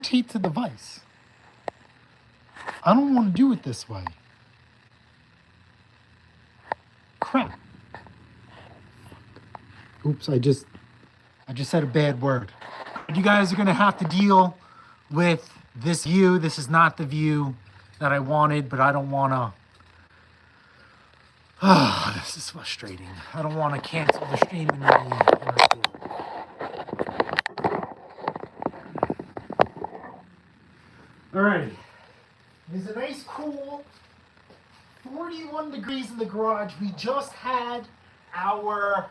rotate the device. I don't want to do it this way. Crap. Oops, I just said a bad word. You guys are gonna have to deal with this view. This is not the view that I wanted, but I don't wanna, this is frustrating. I don't wanna cancel the stream and record. Alrighty, there's a nice cool 41 degrees in the garage. We just had our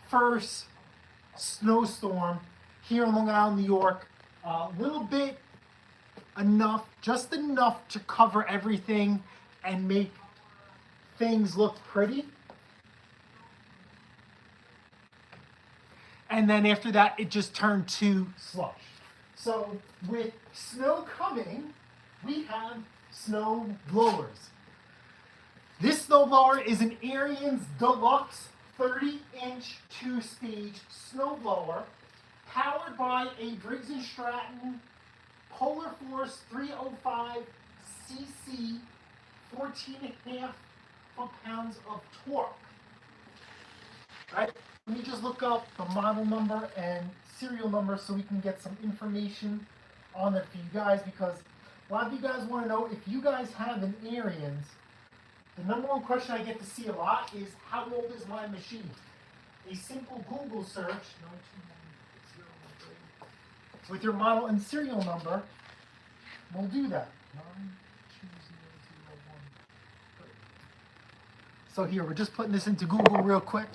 first snowstorm here in Long Island, New York. A little bit enough, just enough to cover everything and make things look pretty. And then after that, it just turned to slush. So with snow coming, we have snow blowers. This snowblower is an Ariens Deluxe 30-inch 2-stage snowblower powered by a Briggs & Stratton Polar Force 305 cc 14.5 foot-pounds of torque. Right? Let me just look up the model number and serial number so we can get some information on it for you guys, because a lot of you guys want to know if you guys have an Ariens. The number one question I get to see a lot is, how old is my machine? A simple Google search with your model and serial number will do that. 920013. So here, we're just putting this into Google real quick.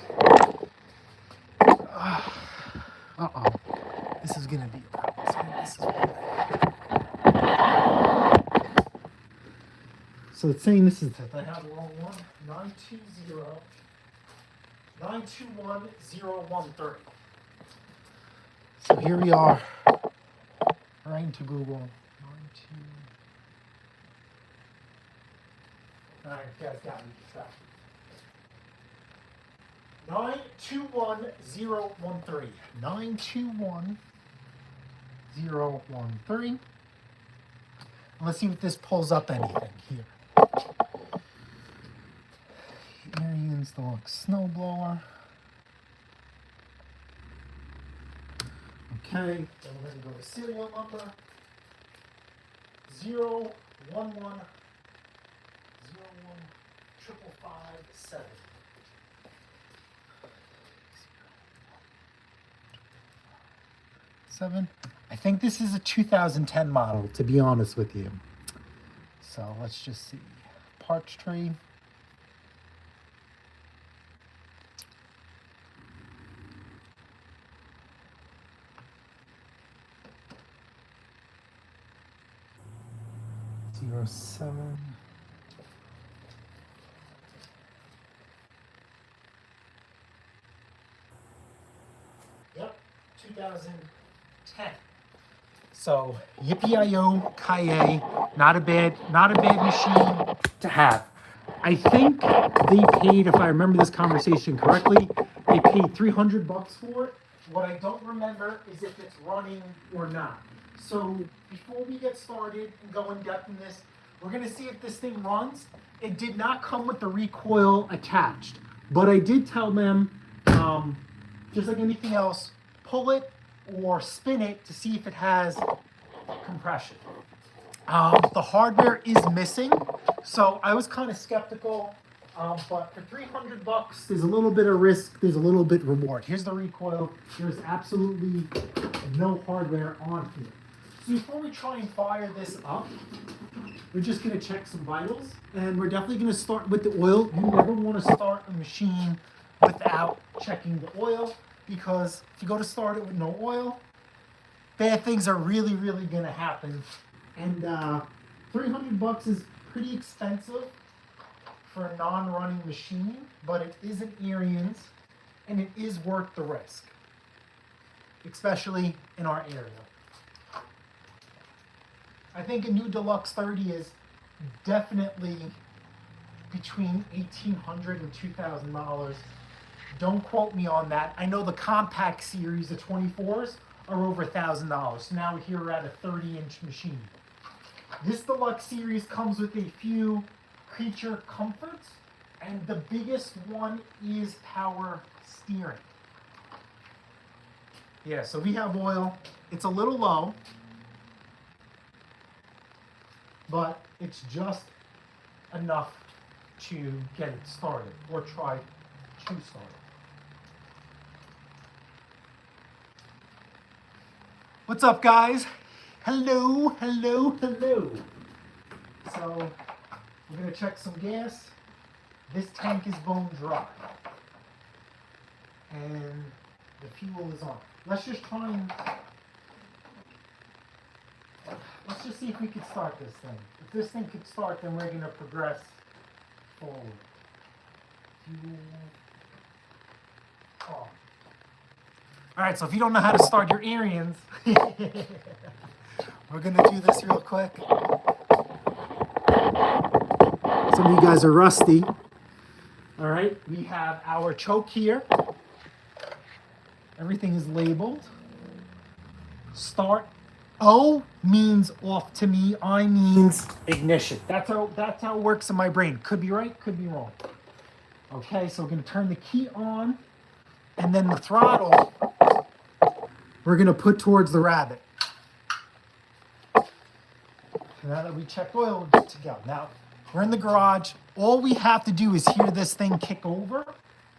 Uh-oh. This is going to be a problem. So it's saying this is, I have the wrong one, 920-921-013. So here we are, right into Google. All right, you guys got me. 921-013. 921-013. Let's see if this pulls up anything here. Ariens Deluxe snowblower. Okay, then we're going to go to serial number 011-01557. I think this is a 2010 model, to be honest with you. So let's just see. Parts tree. '07. Yep, 2010. So yippee-i-yo, Kaye, not a bad machine to have. I think they paid, if I remember this conversation correctly, they paid $300 for it. What I don't remember is if it's running or not. So before we get started and go in depth in this, we're gonna see if this thing runs. It did not come with the recoil attached, but I did tell them, just like anything else, pull it or spin it to see if it has compression. The hardware is missing, so I was kind of skeptical, but for $300, there's a little bit of risk, there's a little bit of reward. Here's the recoil. There's absolutely no hardware on here. So before we try and fire this up, we're just going to check some vitals, and we're definitely going to start with the oil. You never want to start a machine without checking the oil, because if you go to start it with no oil, bad things are really, really going to happen. And $300 is pretty expensive for a non-running machine, but it is an Ariens, and it is worth the risk, especially in our area. I think a new Deluxe 30 is definitely between $1,800 and $2,000. Don't quote me on that. I know the compact series, the 24s, are over $1,000. So now here we're at a 30-inch machine. This Deluxe series comes with a few creature comforts, and the biggest one is power steering. Yeah, so we have oil. It's a little low, but it's just enough to get it started, or try to start it. What's up, guys? Hello, hello, hello. So we're gonna check some gas. This tank is bone dry, and the fuel is on. Let's just try and let's just see if we can start this thing. If this thing could start, then we're gonna progress forward. Fuel on. All right, so if you don't know how to start your Ariens, we're gonna do this real quick. Some of you guys are rusty. All right, we have our choke here. Everything is labeled. Start. O means off to me. I means ignition. That's how it works in my brain. Could be right, could be wrong. Okay, so we're gonna turn the key on, and then the throttle we're gonna put towards the rabbit. Now that we checked oil, we're good to go. Now we're in the garage. All we have to do is hear this thing kick over,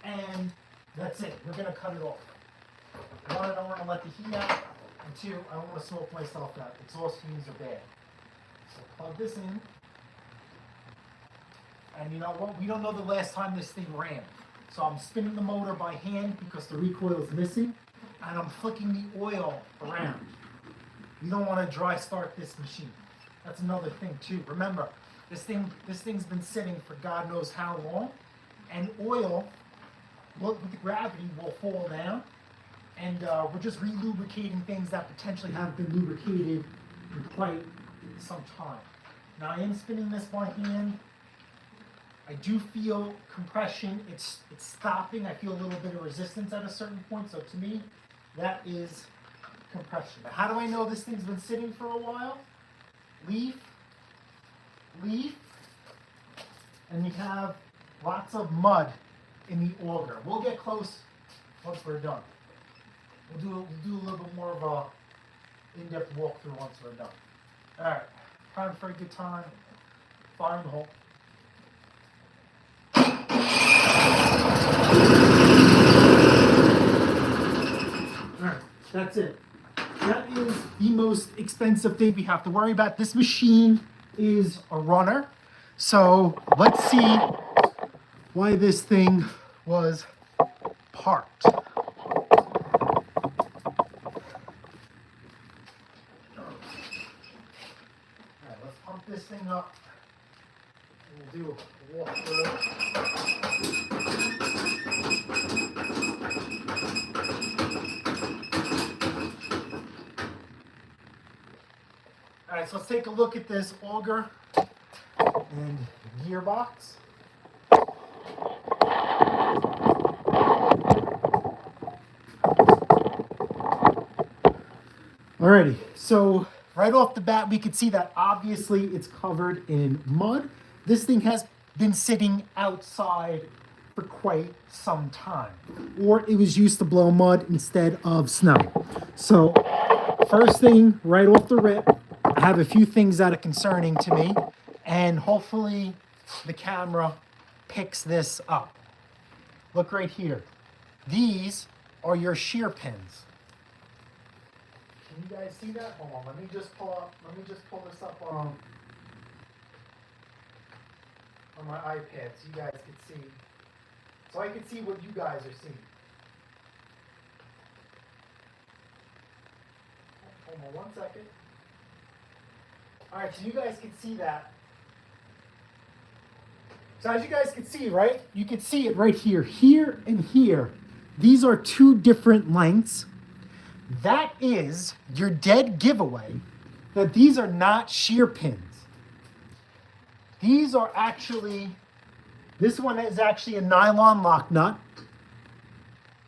and that's it. We're gonna cut it off. One, I don't want to let the heat out, and two, I don't want to smoke myself out. Exhaust fumes are bad. So plug this in, and you know what? We don't know the last time this thing ran. So I'm spinning the motor by hand because the recoil is missing, and I'm flicking the oil around. You don't want to dry start this machine. That's another thing too. Remember, this thing's been sitting for God knows how long, and oil, with the gravity, will fall down. And we're just re-lubricating things that potentially have been lubricated in quite some time. Now I am spinning this by hand. I do feel compression. It's stopping. I feel a little bit of resistance at a certain point. So to me, that is compression. Now, how do I know this thing's been sitting for a while? Leaf, and you have lots of mud in the auger. We'll get close once we're done. We'll do a little bit more of a in-depth walkthrough once we're done. All right, time for a good time. Fire in the hole. All right, that's it. That is the most expensive thing we have to worry about. This machine is a runner. So let's see why this thing was parked. This thing up, and we'll do a walkthrough. All right, so let's take a look at this Auger and Gearbox. Alrighty, so right off the bat, we could see that obviously it's covered in mud. This thing has been sitting outside for quite some time, or it was used to blow mud instead of snow. So first thing right off the rip, I have a few things that are concerning to me, and hopefully the camera picks this up. Look right here. These are your shear pins. Can you guys see that? Hold on, let me just pull this up on my iPad so you guys can see. So I can see what you guys are seeing. Hold on 1 second. Alright, so you guys can see that. So as you guys can see, right? You can see it right here. Here and here. These are two different lengths. That is your dead giveaway that these are not shear pins. These are actually, this one is actually a nylon lock nut,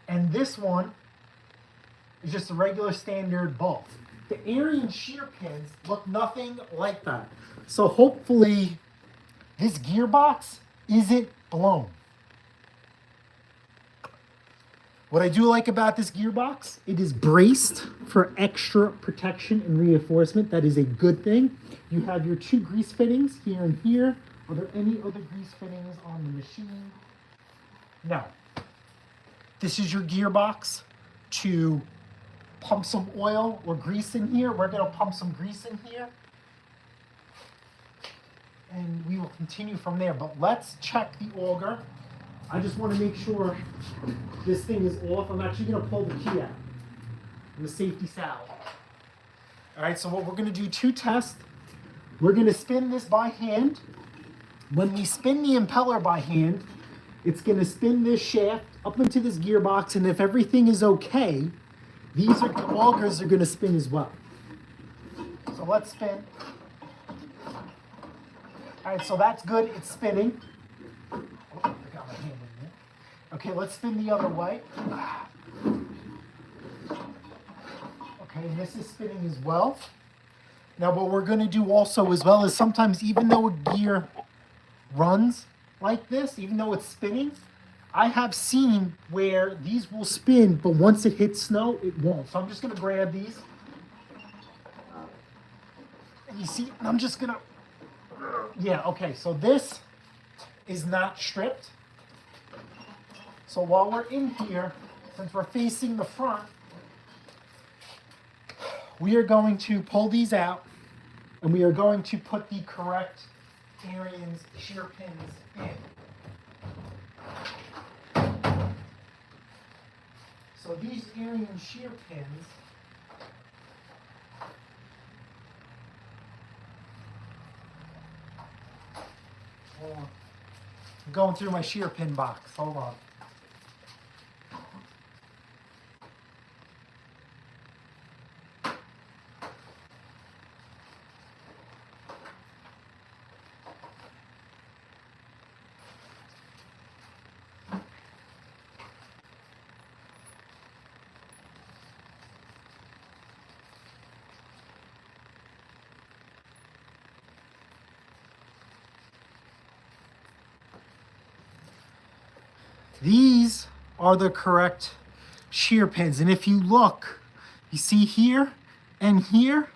and this one It's just a regular standard bolt. The Ariens shear pins look nothing like that. So hopefully this gearbox isn't blown. What I do like about this gearbox, it is braced for extra protection and reinforcement. That is a good thing. You have your 2 grease fittings here and here. Are there any other grease fittings on the machine? No. This is your gearbox to pump some oil or grease in here. We're going to pump some grease in here. And we will continue from there. But let's check the auger. I just want to make sure this thing is off. I'm actually going to pull the key out in the safety salve. All right, so what we're going to do 2 tests. We're going to spin this by hand. When we spin the impeller by hand, it's going to spin this shaft up into this gearbox, and if everything is okay, the augers are going to spin as well. So let's spin. All right, so that's good. It's spinning. Oh, I got my hand in there. Okay, let's spin the other way. Okay, and this is spinning as well. Now, what we're going to do also as well is sometimes, even though a gear runs like this, even though it's spinning, I have seen where these will spin, but once it hits snow, it won't. So I'm just going to grab these. And you see, I'm just going to, yeah, okay, so this is not stripped. So while we're in here, since we're facing the front, we are going to pull these out, and we are going to put the correct Ariens shear pins in. So these Ariens shear pins I'm going through my shear pin box. Hold on. These are the correct shear pins. And if you look, you see here and here,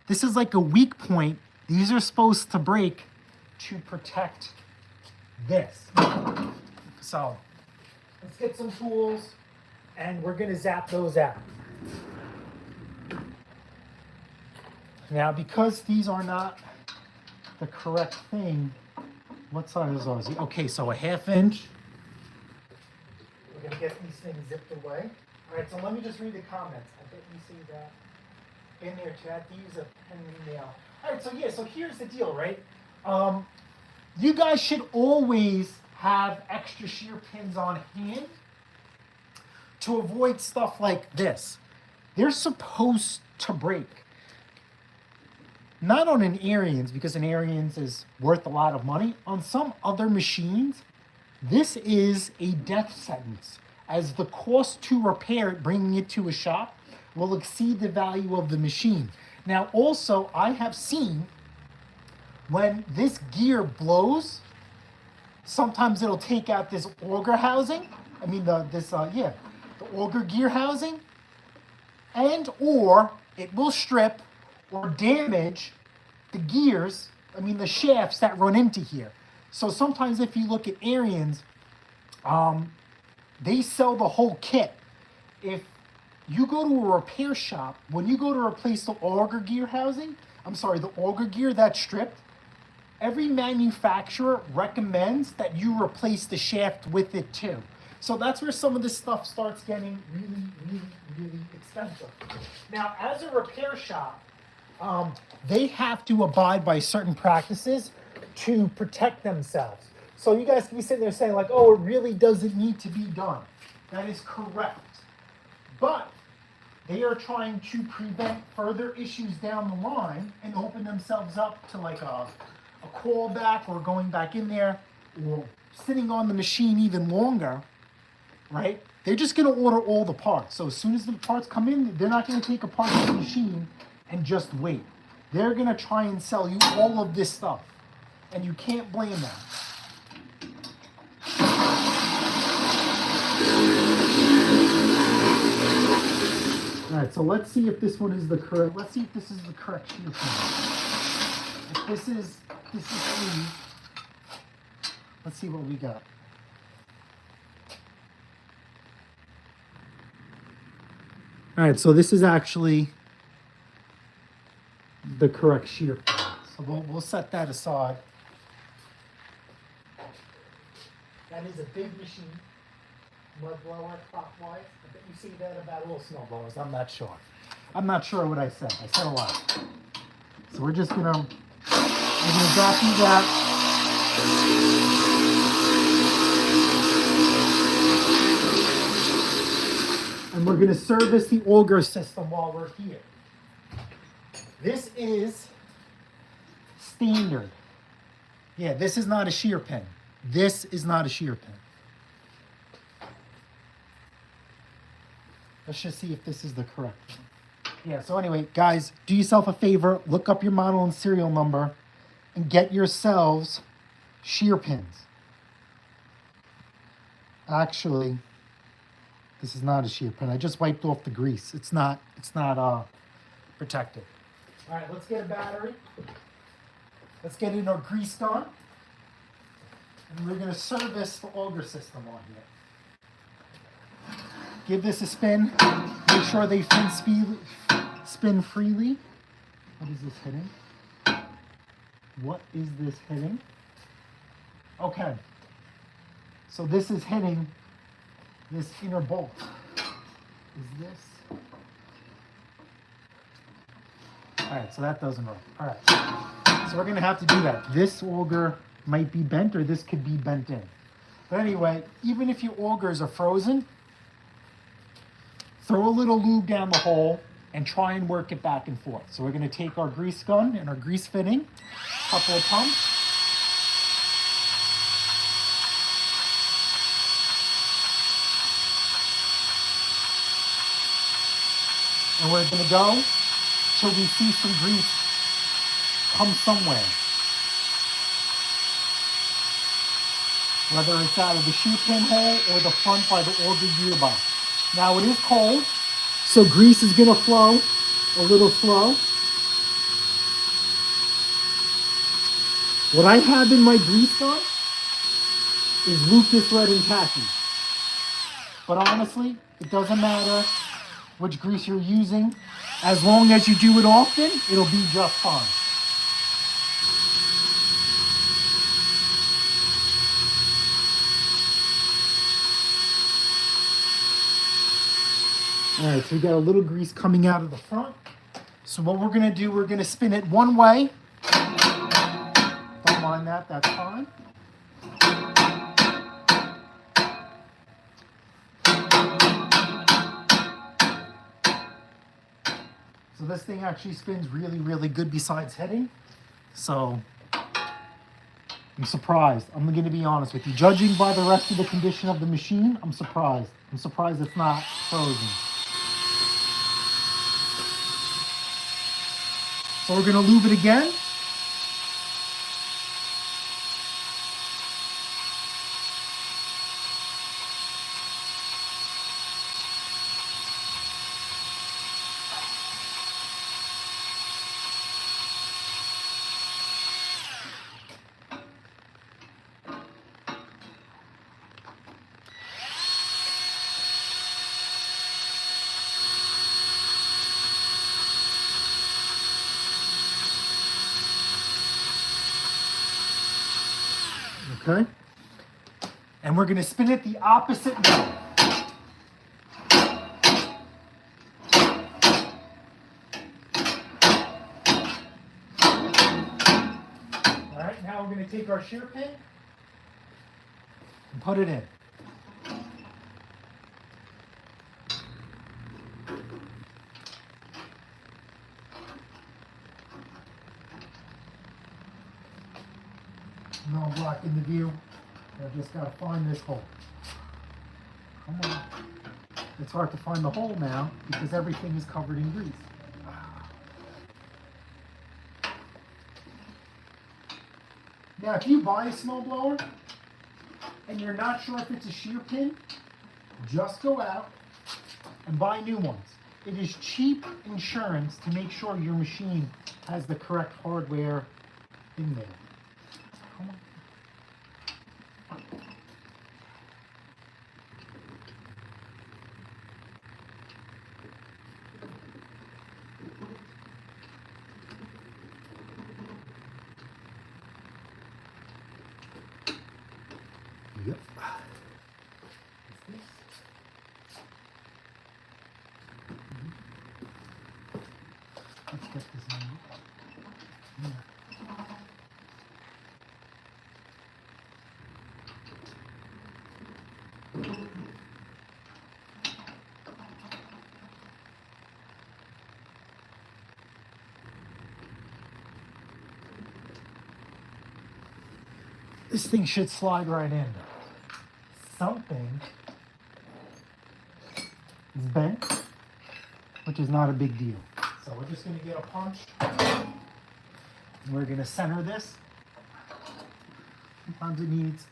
this is like a weak point. These are supposed to break to protect this. So let's get some tools and we're gonna zap those out. Now, because these are not the correct thing, what size are these? Okay, so a 1/2 inch. We're gonna get these things zipped away. All right, so let me just read the comments. I bet you see that in there, chat. To use a pen and nail. All right, so yeah, so here's the deal, right? You guys should always have extra shear pins on hand to avoid stuff like this. They're supposed to break. Not on an Ariens, because an Ariens is worth a lot of money. On some other machines, this is a death sentence, as the cost to repair it, bringing it to a shop, will exceed the value of the machine. Now, also, I have seen when this gear blows, sometimes it'll take out this auger housing. I mean, the auger gear housing, and or it will strip or damage the gears, the shafts that run into here. So sometimes if you look at Ariens, they sell the whole kit. If you go to a repair shop, when you go to replace the auger gear housing, the auger gear that's stripped, every manufacturer recommends that you replace the shaft with it too. So that's where some of this stuff starts getting really, really, really expensive. Now, as a repair shop, they have to abide by certain practices to protect themselves. So you guys can be sitting there saying like, oh, it really doesn't need to be done. That is correct. But they are trying to prevent further issues down the line and open themselves up to like a callback or going back in there or sitting on the machine even longer, right? they're just going to order all the parts. So as soon as the parts come in, they're not going to take apart the machine and just wait. They're going to try and sell you all of this stuff. And you can't blame them. All right, so let's see if this one is the correct. Let's see if this is the correct shear pin. If this is sleeve. Let's see what we got. All right, so this is actually the correct shear pin. So we'll set that aside. That is a big machine. Mud blower clockwise. I bet you see that about all snow blowers. I'm not sure. I'm not sure what I said. I said a lot. So we're just gonna vacuum that. And we're gonna service the Auger system while we're here. This is standard. Yeah, this is not a shear pin. This is not a shear pin. Let's just see if this is the correct one. Yeah, so anyway, guys, do yourself a favor, look up your model and serial number, and get yourselves shear pins. Actually, this is not a shear pin. I just wiped off the grease. It's not protected. All right, let's get a battery. Let's get in our grease gun. And we're gonna service the Auger system on here. Give this a spin. Make sure they spin freely. What is this hitting? What is this hitting? Okay. So this is hitting this inner bolt. Is this? All right, so that doesn't work. All right. So we're gonna have to do that. This auger might be bent, or this could be bent in. But anyway, even if your augers are frozen, throw a little lube down the hole and try and work it back and forth. So we're gonna take our grease gun and our grease fitting, couple of pumps. And we're gonna go till we see some grease come somewhere. Whether it's out of the shear pin hole or the front by the Auger gearbox. Now it is cold, so grease is gonna flow a little slow. What I have in my grease gun is Lucas Red and Khaki. But honestly, it doesn't matter which grease you're using. As long as you do it often, it'll be just fine. All right, so we got a little grease coming out of the front. So what we're gonna do, we're gonna spin it one way. Don't mind that, that's fine. So this thing actually spins really, really good besides hitting. So I'm surprised. I'm gonna be honest with you. Judging by the rest of the condition of the machine, I'm surprised. I'm surprised it's not frozen. So we're gonna lube it again. Okay, and we're going to spin it the opposite way. All right, now we're going to take our shear pin and put it in. No, I'm blocking the view. I just gotta find this hole. Come on. It's hard to find the hole now because everything is covered in grease. Now, if you buy a snowblower and you're not sure if it's a shear pin, just go out and buy new ones. It is cheap insurance to make sure your machine has the correct hardware in there. Yep. Let's get this in. Yeah. This thing should slide right in. Something is bent, which is not a big deal. So we're just going to get a punch. And we're going to center this. Sometimes it needs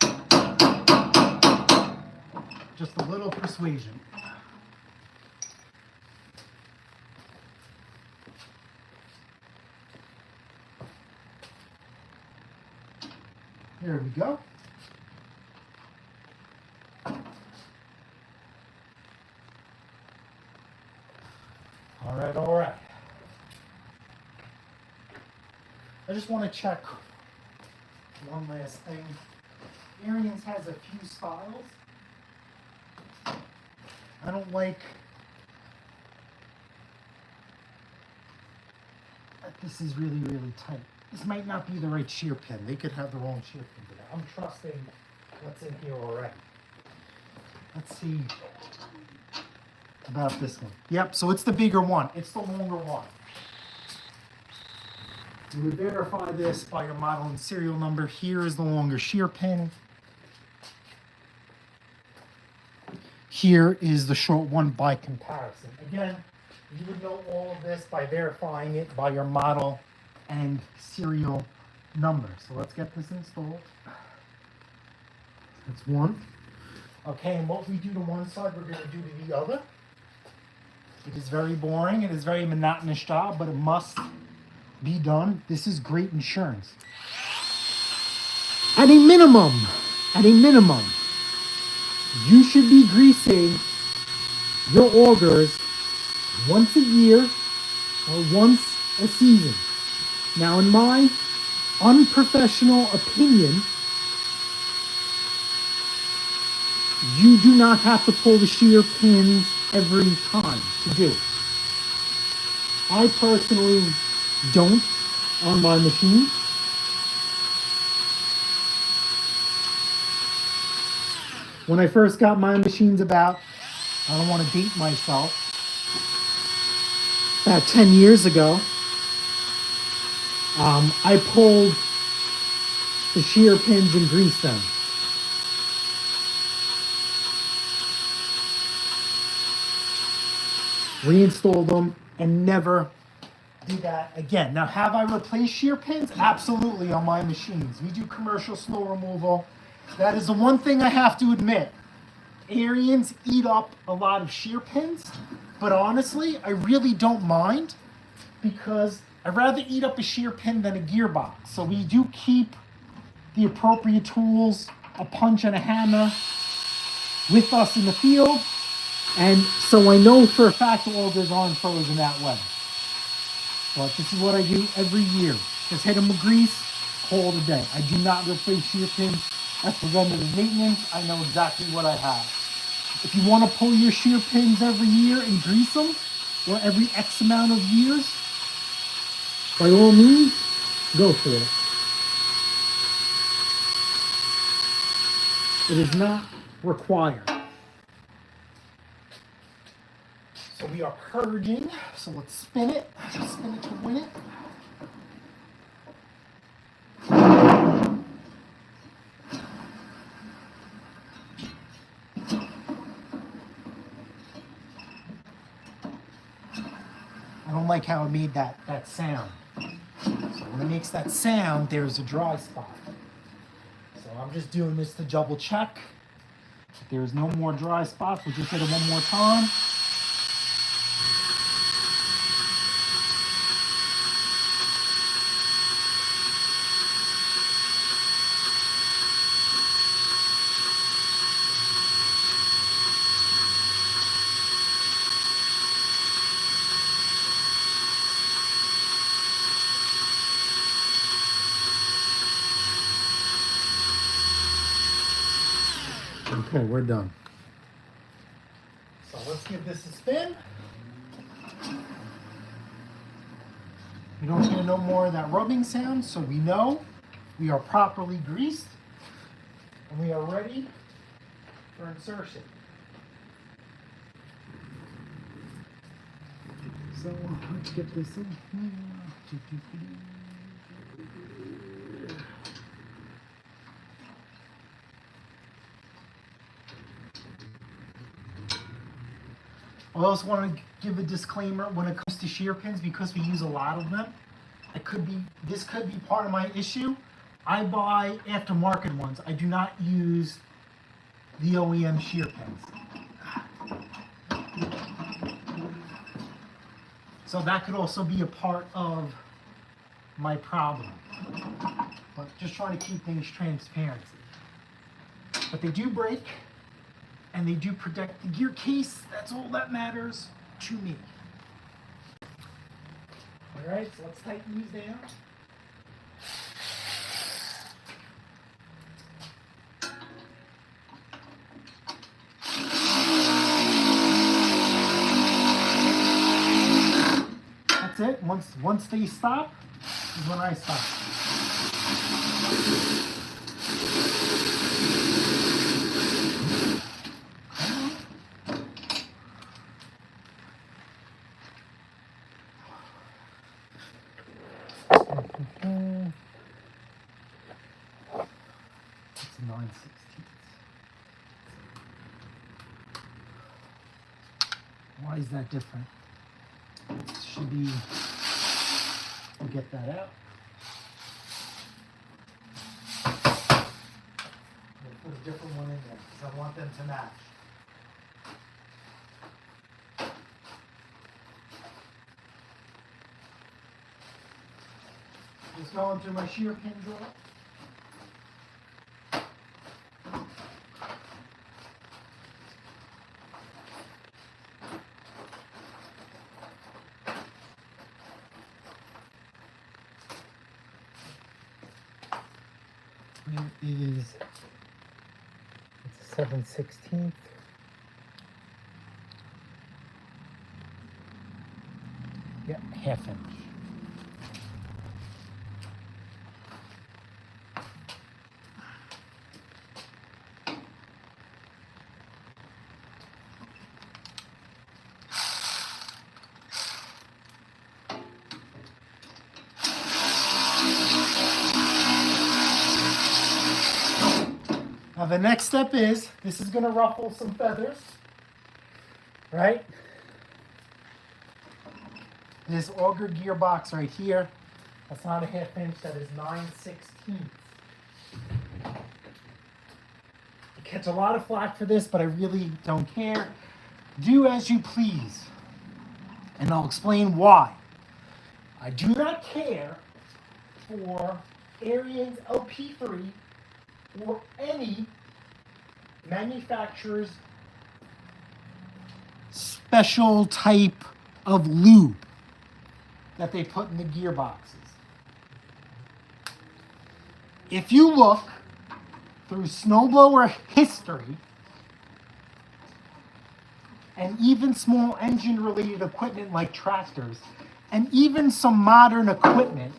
just a little persuasion. There we go. All right, all right. I just want to check one last thing. Ariens has a few styles. I don't like that this is really, really tight. This might not be the right shear pin. They could have the wrong shear pin today. I'm trusting what's in here already. Let's see about this one. Yep, so it's the bigger one. It's the longer one. You would verify this by your model and serial number. Here is the longer shear pin. Here is the short one by comparison. Again, you would know all of this by verifying it by your model and serial number. So let's get this installed. That's one. Okay, and what we do to one side, we're going to do to the other. It is very boring. It is a very monotonous job, but it must be done. This is great insurance. At a minimum, you should be greasing your augers once a year or once a season. Now, in my unprofessional opinion, you do not have to pull the shear pins every time to do it. I personally don't on my machine. When I first got my machines I don't want to date myself, about 10 years ago, I pulled the shear pins and greased them. Reinstalled them and never do that again. Now, have I replaced shear pins? Absolutely, on my machines. We do commercial snow removal. That is the one thing I have to admit. Ariens eat up a lot of shear pins, but honestly, I really don't mind because I'd rather eat up a shear pin than a gearbox. So we do keep the appropriate tools, a punch and a hammer, with us in the field. And so I know for a fact the augers aren't frozen that way. But this is what I do every year. Just hit them with grease, call it a day. I do not replace shear pins. That's preventative maintenance. I know exactly what I have. If you want to pull your shear pins every year and grease them, or every X amount of years, by all means, go for it. It is not required. So we are purging. So let's spin it. Spin it to win it. don't like how it made that sound. So when it makes that sound, there's a dry spot. So I'm just doing this to double check. If there's no more dry spots, we'll just hit it one more time. Okay, we're done. So let's give this a spin. We don't hear no more of that rubbing sound, so we know we are properly greased and we are ready for insertion. So let's get this in here. I also want to give a disclaimer when it comes to shear pins, because we use a lot of them. This could be part of my issue. I buy aftermarket ones. I do not use the OEM shear pins. So that could also be a part of my problem. But just trying to keep things transparent. But they do break. And they do protect the gear case. That's all that matters to me. All right, so let's tighten these down. That's it. Once they stop is when I stop. It's 9/16. Why is that different? It should be, we'll get that out. We'll put a different one in there because I want them to match. Just going through my shear pin drawer. It is, it's a 7/16. Yep, ½ inch. Now the next step is, this is going to ruffle some feathers, right? This Auger gearbox right here, that's not a ½ inch, that is 9/16. I catch a lot of flack for this, but I really don't care. Do as you please, and I'll explain why. I do not care for Ariens LP3 or any manufacturer's special type of lube that they put in the gearboxes. If you look through SnowBlower history, and even small engine related equipment like tractors, and even some modern equipment,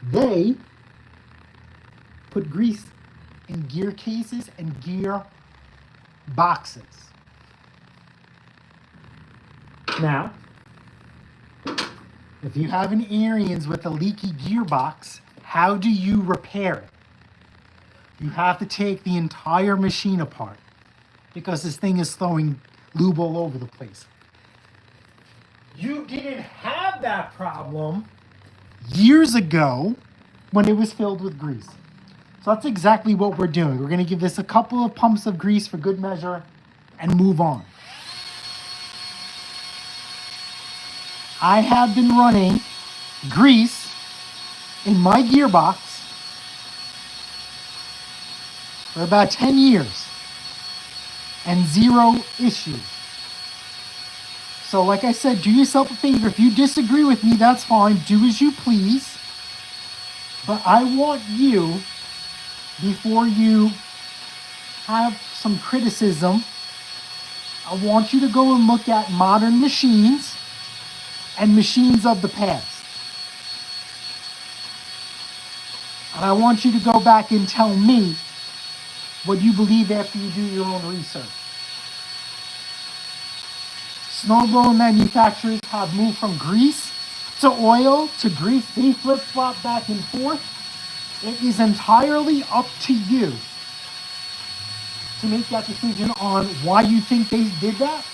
they put grease in gear cases and gear boxes. Now, if you have an Ariens with a leaky gearbox, how do you repair it? You have to take the entire machine apart because this thing is throwing lube all over the place. You didn't have that problem years ago when it was filled with grease. So that's exactly what we're doing. We're going to give this a couple of pumps of grease for good measure and move on. I have been running grease in my gearbox for about 10 years and zero issues. So like I said, do yourself a favor. If you disagree with me, that's fine. Do as you please. But I want you, before you have some criticism, I want you to go and look at modern machines and machines of the past. And I want you to go back and tell me what you believe after you do your own research. Snowblower manufacturers have moved from grease to oil to grease. They flip-flop back and forth. It is entirely up to you to make that decision on why you think they did that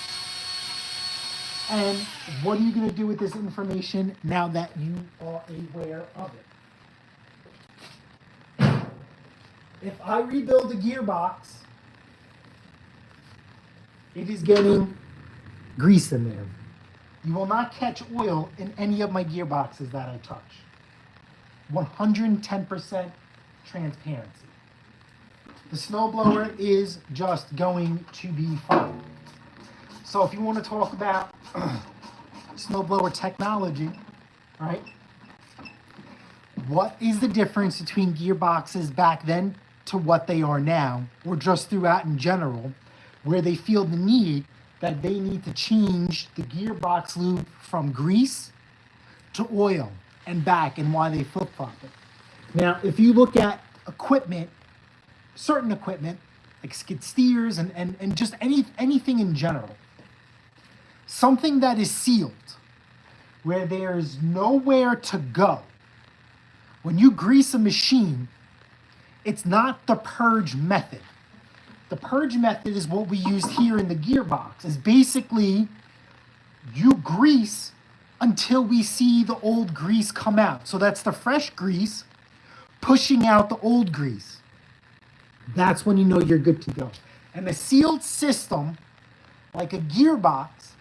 and what are you going to do with this information now that you are aware of it. If I rebuild a gearbox, it is getting grease in there. You will not catch oil in any of my gearboxes that I touch. 110% transparency. The snowblower is just going to be fine. So if you want to talk about snowblower technology, right? What is the difference between gearboxes back then to what they are now, or just throughout in general, where they feel the need that they need to change the gearbox lube from grease to oil and back, and why they flip-flop it. Now, if you look at equipment, certain equipment, like skid steers and just anything in general, something that is sealed, where there's nowhere to go, when you grease a machine, it's not the purge method. The purge method is what we use here in the gearbox. Is basically you grease until we see the old grease come out. So that's the fresh grease pushing out the old grease. That's when you know you're good to go. And a sealed system, like a gearbox,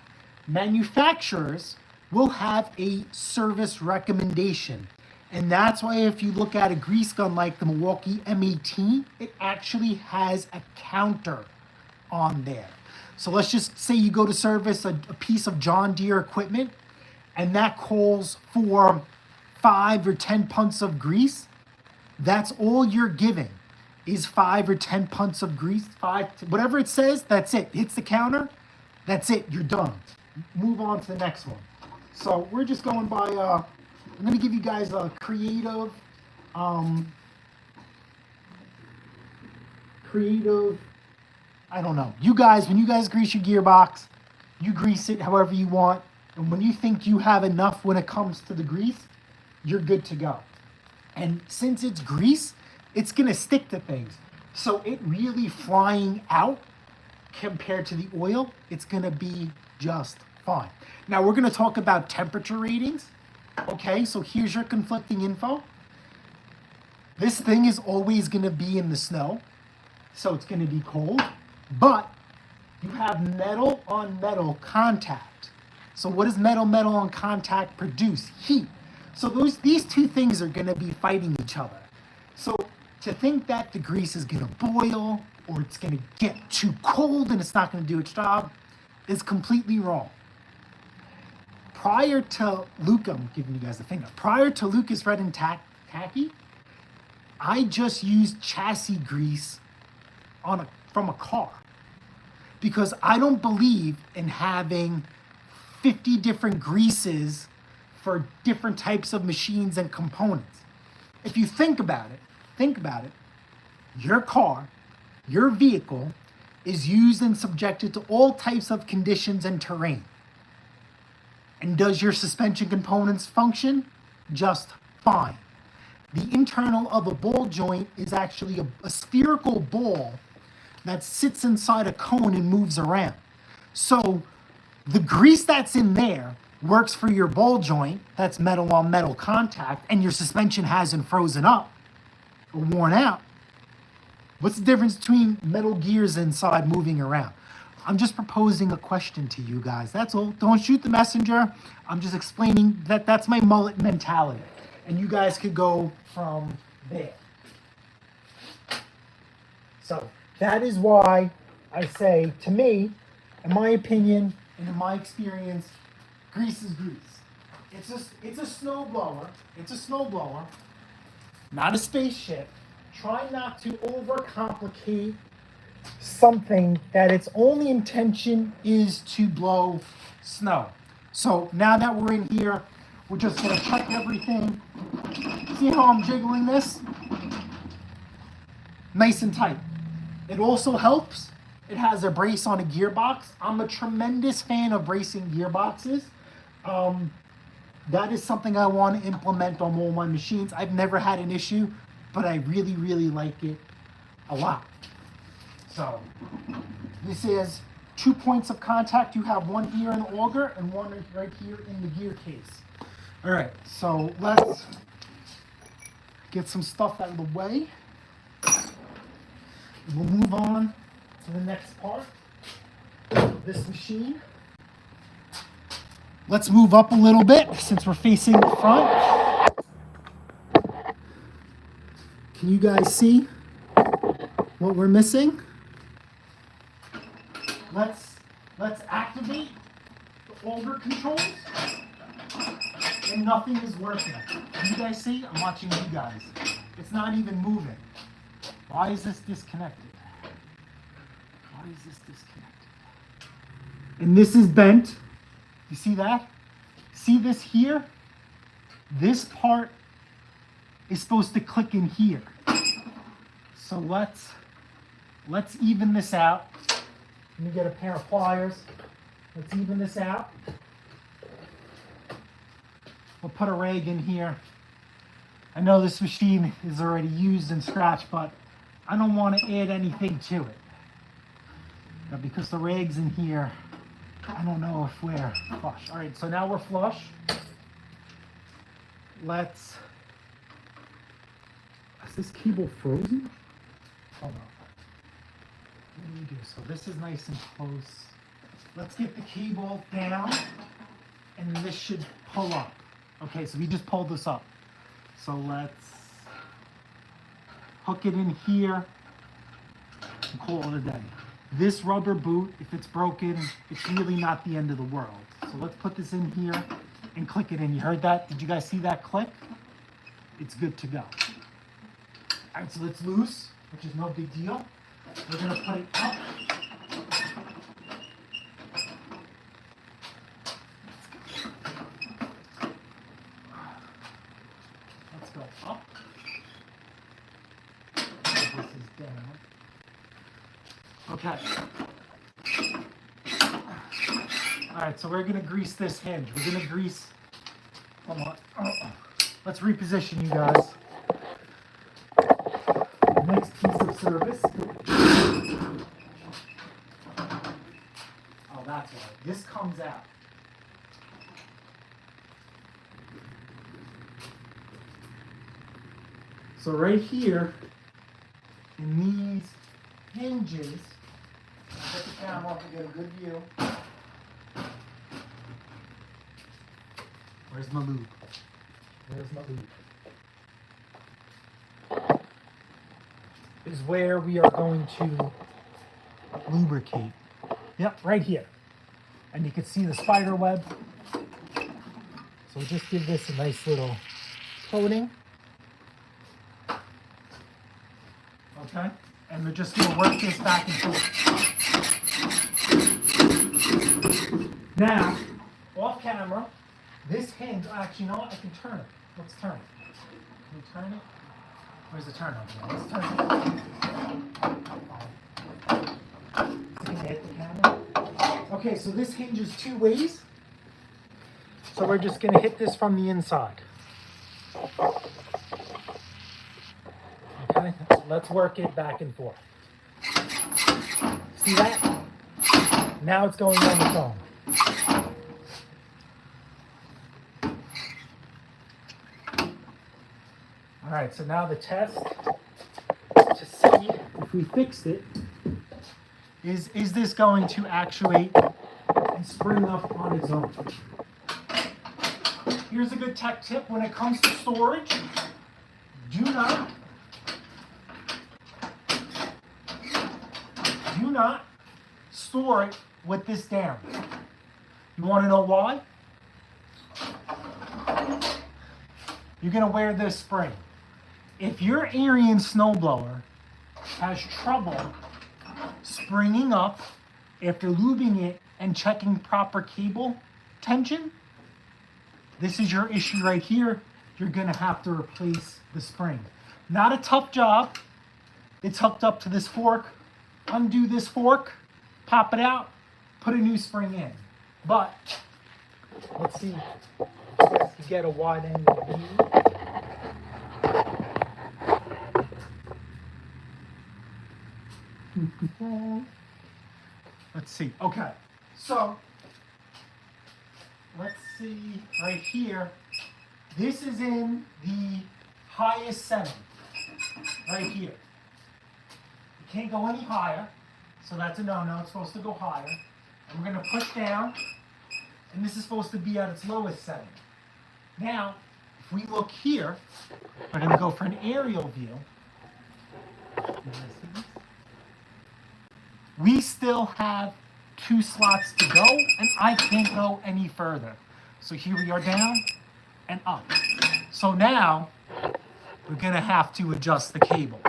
manufacturers will have a service recommendation. And that's why if you look at a grease gun like the Milwaukee M18, it actually has a counter on there. So let's just say you go to service a piece of John Deere equipment, and that calls for 5 or 10 punts of grease. That's all you're giving is 5 or 10 punts of grease. Whatever it says, that's it. Hits the counter, that's it. You're done. Move on to the next one. So we're just going by. I'm going to give you guys a creative. I don't know. You guys, when you guys grease your gearbox, you grease it however you want. And when you think you have enough when it comes to the grease, you're good to go. And since it's grease, it's going to stick to things. So it really flying out compared to the oil, it's going to be just fine. Now we're going to talk about temperature ratings. Okay, so here's your conflicting info. This thing is always going to be in the snow, so it's going to be cold. But you have metal on metal contact. So what does metal on contact produce? Heat. So these two things are going to be fighting each other. So to think that the grease is going to boil or it's going to get too cold and it's not going to do its job is completely wrong. Prior to Luca, I'm giving you guys the finger. Prior to Lucas Red and Tacky, I just used chassis grease from a car, because I don't believe in having 50 different greases for different types of machines and components. If you think about it, your car, your vehicle is used and subjected to all types of conditions and terrain. And does your suspension components function? Just fine. The internal of a ball joint is actually a spherical ball that sits inside a cone and moves around. So the grease that's in there works for your ball joint, that's metal on metal contact, and your suspension hasn't frozen up or worn out. What's the difference between metal gears inside moving around? I'm just proposing a question to you guys. That's all. Don't shoot the messenger. I'm just explaining that that's my mullet mentality. And you guys could go from there. So that is why I say, to me, in my opinion, and in my experience, grease is grease. It's a snowblower. It's a snowblower, not a spaceship. Try not to overcomplicate something that its only intention is to blow snow. So now that we're in here, we're just gonna check everything. See how I'm jiggling this? Nice and tight. It also helps. It has a brace on a gearbox. I'm a tremendous fan of bracing gearboxes. That is something I want to implement on all my machines. I've never had an issue, but I really, really like it a lot. So this is 2 points of contact. You have one here in the auger and one right here in the gear case. All right, so let's get some stuff out of the way. We'll move on to the next part of this machine. Let's move up a little bit since we're facing the front. Can you guys see what we're missing? Let's activate the auger controls, and nothing is working. Can you guys see? I'm watching you guys. It's not even moving. Why is this disconnected? Why is this disconnected? And this is bent. You see that? See this here? This part is supposed to click in here. So let's even this out. Let me get a pair of pliers. Let's even this out. We'll put a rag in here. I know this machine is already used and scratched, but I don't want to add anything to it. Now, because the rag's in here, I don't know if we're flush. All right, so now we're flush. Is this cable frozen? Hold on. What do we do? So this is nice and close. Let's get the cable down, and this should pull up. Okay, so we just pulled this up. So let's hook it in here and call it a day. This rubber boot, if it's broken, it's really not the end of the world. So let's put this in here and click it in. You heard that? Did you guys see that click? It's good to go. All right, so it's loose, which is no big deal. We're gonna put it up. Let's go up. This is down. Okay. All right, so we're gonna grease this hinge. We're gonna grease. Hold on. Oh. Let's reposition you guys. Next piece of service. Oh, that's right. This comes out. So right here, in these hinges, put the camera up to get a good view. Where's my lube? Where's my lube? Is where we are going to lubricate. Yep, right here. And you can see the spider web. So just give this a nice little coating. Okay, and we're just going to work this back and forth. Now, off camera, this hinge, actually, you know what? I can turn it. Let's turn it. Can we turn it? Where's the turn on? Let's turn it. Can you hit the camera? Okay, so this hinges 2 ways. So we're just going to hit this from the inside. Okay, let's work it back and forth. See that? Now it's going on its own. All right, so now the test to see if we fixed it is this going to actuate and spring up on its own? Here's a good tech tip when it comes to storage. Do not store it with this down. You want to know why? You're going to wear this spring. If your Ariens snowblower has trouble springing up after lubing it and checking proper cable tension, this is your issue right here. You're going to have to replace the spring. Not a tough job. It's hooked up to this fork. Undo this fork, pop it out, put a new spring in. But let's see if you get a wide angle view. Let's see. Okay, so let's see right here. This is in the highest setting right here. You can't go any higher, so that's a no-no. It's supposed to go higher. And we're going to push down, and this is supposed to be at its lowest setting. Now, if we look here, we're going to go for an aerial view. We still have 2 slots to go, and I can't go any further. So here we are down and up. So now we're going to have to adjust the cable.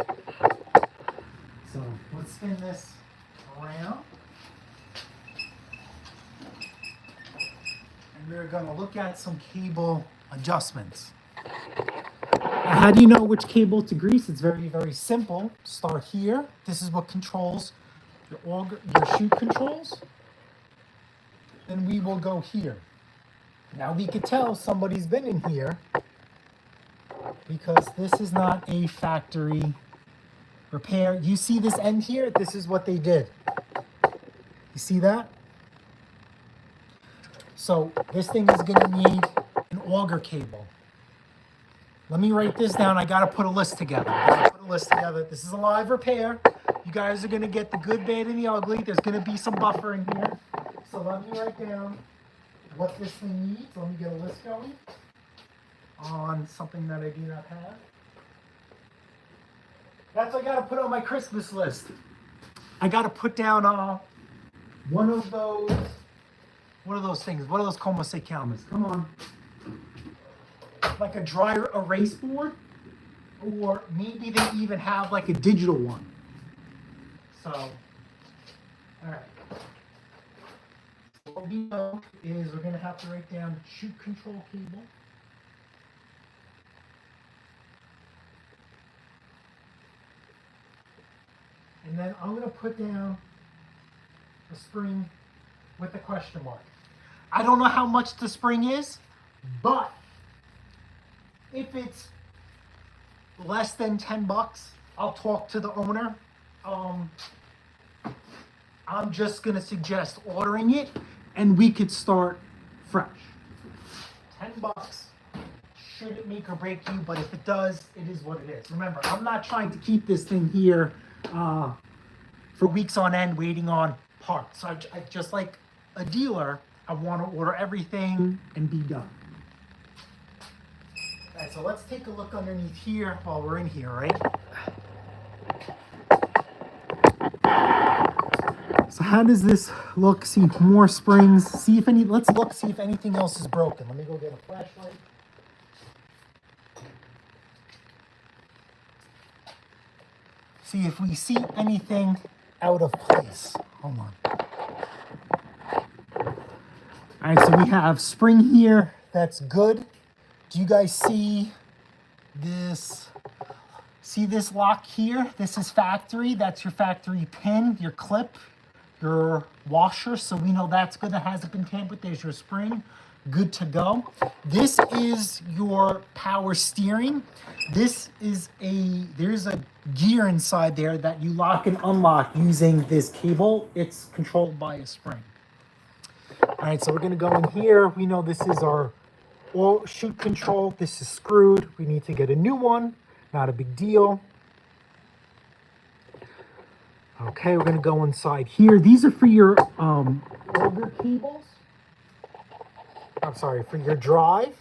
So let's spin this around. And we're going to look at some cable adjustments. Now, how do you know which cable to grease? It's very, very simple. Start here. This is what controls your auger, your chute controls. Then we will go here. Now we could tell somebody's been in here because this is not a factory repair. You see this end here? This is what they did. You see that? So this thing is going to need an auger cable. Let me write this down. I got to put a list together. This is a live repair. You guys are going to get the good, bad, and the ugly. There's going to be some buffer in here. So let me write down what this thing needs. Let me get a list going on something that I do not have. That's what I got to put on my Christmas list. I got to put down one of those, what are those things? What are those como se llamas? Come on. Like a dry erase board, or maybe they even have like a digital one. So, all right. What we know is we're going to have to write down chute control cable. And then I'm going to put down a spring with a question mark. I don't know how much the spring is, but if it's less than 10 bucks, I'll talk to the owner. I'm just going to suggest ordering it, and we could start fresh. 10 bucks shouldn't make or break you, but if it does, it is what it is. Remember, I'm not trying to keep this thing here for weeks on end waiting on parts. I just like a dealer, I want to order everything and be done. All right, so let's take a look underneath here while we're in here, right? So how does this look? See more springs. See if any. Let's look. See if anything else is broken. Let me go get a flashlight. See if we see anything out of place. Hold on. All right. So we have spring here. That's good. Do you guys see this? See this lock here? This is factory. That's your factory pin, your clip, your washer. So we know that's good. That hasn't been tampered with. There's your spring. good to go. This is your power steering. There's a gear inside there that you lock and unlock using this cable. It's controlled by a spring. All right, so we're gonna go in here. We know this is our oil chute control. This is screwed. We need to get a new one. Not a big deal. Okay, we're gonna go inside here. These are for your Auger cables. I'm sorry, for your drive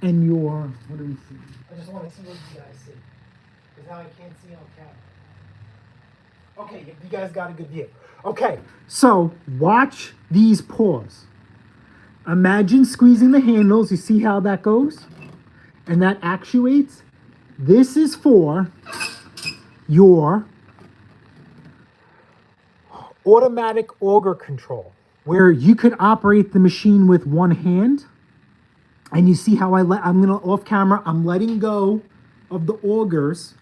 and your, what do we see? I just want to see what you guys see, because now I can't see on camera. Okay, you guys got a good view. Okay, so watch these paws. Imagine squeezing the handles. You see how that goes? And that actuates. This is for your automatic auger control, where you could operate the machine with one hand. And you see how I'm gonna, off camera, I'm letting go of the augers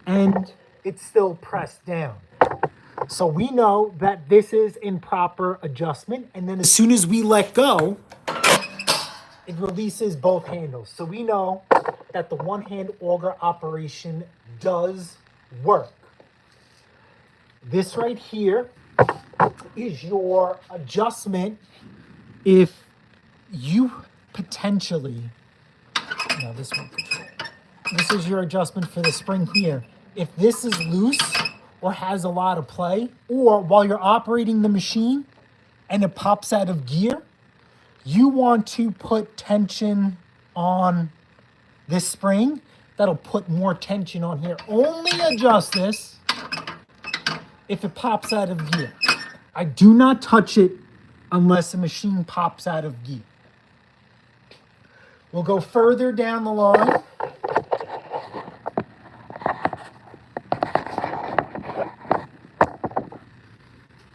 and it's still pressed down. So we know that this is in proper adjustment. And then as soon as we let go, it releases both handles. So we know that the one hand auger operation does work. This right here is your adjustment if you potentially, no, this one, this is your adjustment for the spring here. If this is loose or has a lot of play, or while you're operating the machine and it pops out of gear, you want to put tension on this spring. That'll put more tension on here. Only adjust this if it pops out of gear. I do not touch it unless the machine pops out of gear. We'll go further down the line.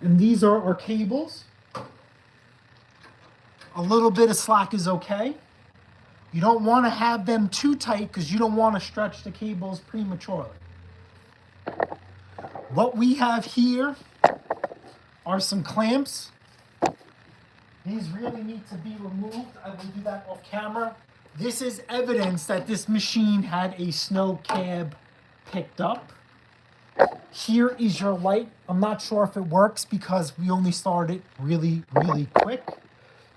And these are our cables. A little bit of slack is okay. You don't want to have them too tight because you don't want to stretch the cables prematurely. What we have here are some clamps. These really need to be removed. I will do that off camera. This is evidence that this machine had a snow cab picked up. Here is your light. I'm not sure if it works because we only started really, really quick.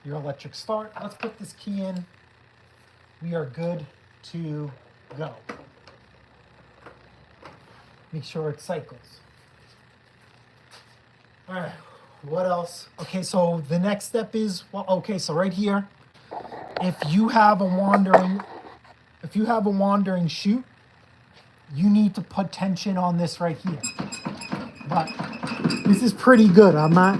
Your electric start. Let's put this key in. We are good to go. Make sure it cycles. All right, what else? Okay, so the next step is, well, okay, so right here, if you have a wandering chute, you need to put tension on this right here. But this is pretty good. I'm not,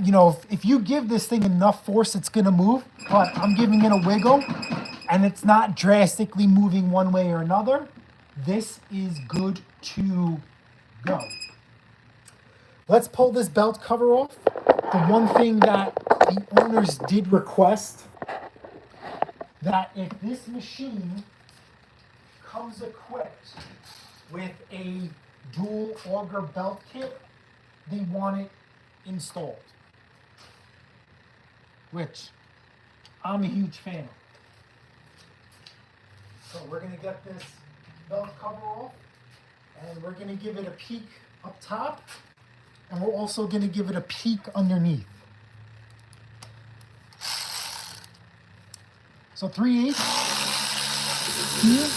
you know, if you give this thing enough force, it's gonna move, but I'm giving it a wiggle and it's not drastically moving one way or another. This is good to go. Let's pull this belt cover off. The one thing that the owners did request, that if this machine comes equipped with a dual auger belt kit, they want it installed, which I'm a huge fan of. So we're gonna get this belt cover off and we're gonna give it a peek up top, and we're also gonna give it a peek underneath. So 3/8 here.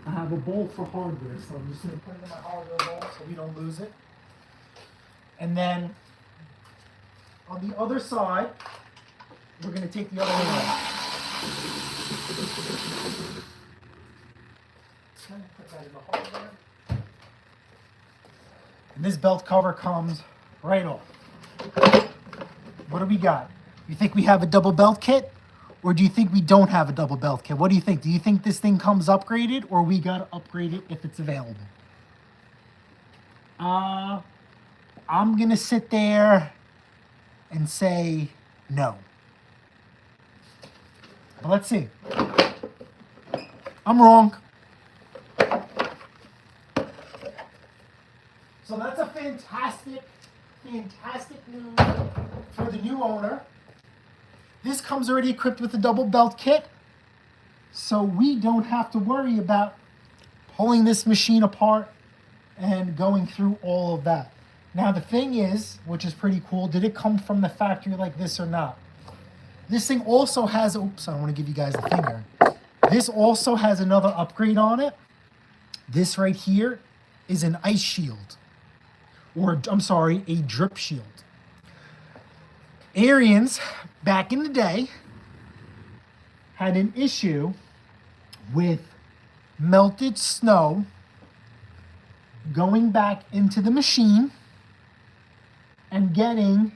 I have a bowl for hardware, so I'm just gonna put it in my hardware bowl so we don't lose it. And then on the other side, we're gonna take the other one out. Put that in the hardware. And this belt cover comes right off. What do we got? You think we have a double belt kit? Or do you think we don't have a double belt kit? What do you think? Do you think this thing comes upgraded, or we gotta upgrade it if it's available? I'm gonna sit there and say no. But let's see. I'm wrong. So that's a fantastic fantastic news for the new owner. This comes already equipped with a double belt kit, so we don't have to worry about pulling this machine apart and going through all of that. Now the thing is, which is pretty cool, did it come from the factory like this or not? This thing also has, oops, I don't want to give you guys the finger. This also has another upgrade on it. This right here is an ice shield. Or, I'm sorry, a drip shield. Ariens, back in the day, had an issue with melted snow going back into the machine and getting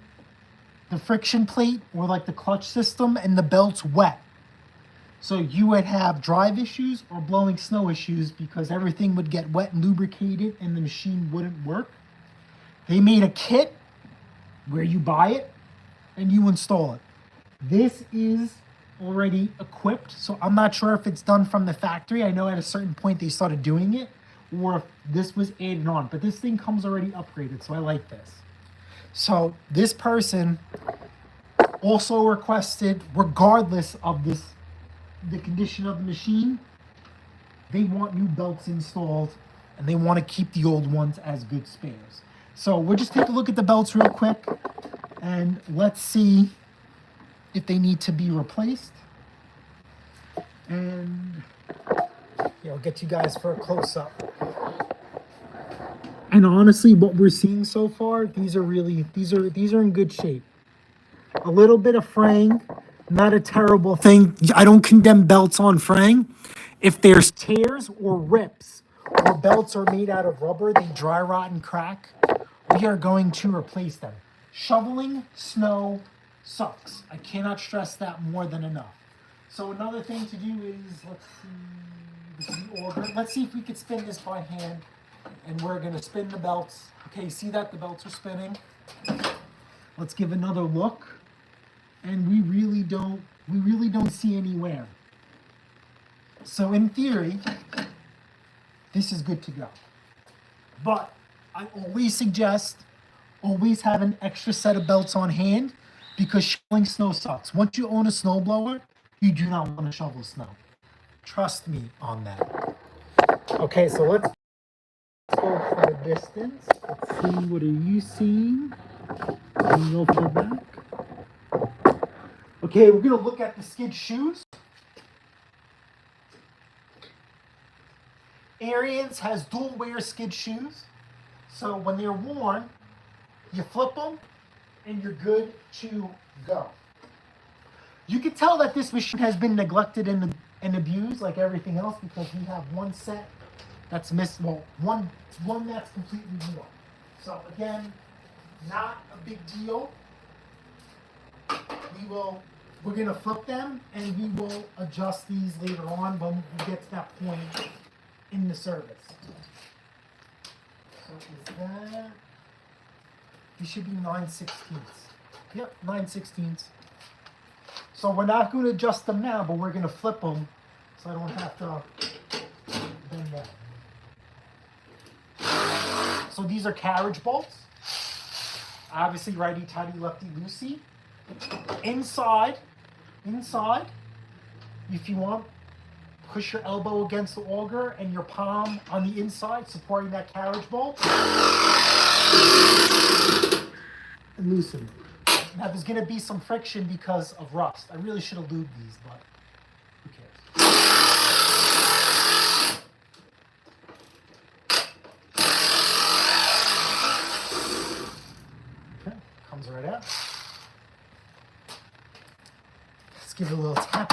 the friction plate or like the clutch system and the belts wet. So you would have drive issues or blowing snow issues because everything would get wet and lubricated and the machine wouldn't work. They made a kit where you buy it and you install it. This is already equipped, so I'm not sure if it's done from the factory. I know at a certain point they started doing it, or if this was added on, but this thing comes already upgraded, so I like this. So this person also requested, regardless of the condition of the machine, they want new belts installed and they want to keep the old ones as good spares. So we'll just take a look at the belts real quick and let's see if they need to be replaced. And yeah, I'll get you guys for a close-up. And honestly, what we're seeing so far, these are in good shape. A little bit of fraying, not a terrible thing. I don't condemn belts on fraying. If there's tears or rips, or belts are made out of rubber, they dry rot and crack, we are going to replace them. Shoveling snow sucks. I cannot stress that more than enough. So another thing to do is, let's see, this is the auger. Let's see if we could spin this by hand. And we're gonna spin the belts. Okay, see that the belts are spinning. Let's give another look. And we really don't see any wear. So in theory, this is good to go. But I always suggest always have an extra set of belts on hand because shoveling snow sucks. Once you own a snowblower, you do not want to shovel snow. Trust me on that. Okay, so let's go for the distance. Let's see, what are you seeing? Can you go for the back? Okay, we're gonna look at the skid shoes. Ariens has dual wear skid shoes. So when they're worn, you flip them and you're good to go. You can tell that this machine has been neglected and abused like everything else because we have one set that's missed, well, one that's completely worn. So again, not a big deal. We're gonna flip them and we will adjust these later on when we get to that point in the service. So is that, these should be 9/16. Yep, 9/16. So we're not going to adjust them now, but we're going to flip them so I don't have to bend them. So these are carriage bolts. Obviously righty-tighty, lefty-loosey. Inside, if you want, push your elbow against the auger and your palm on the inside, supporting that carriage bolt. And loosen it. Now there's going to be some friction because of rust. I really should have lubed these, but who cares? Okay, comes right out. Let's give it a little tappy.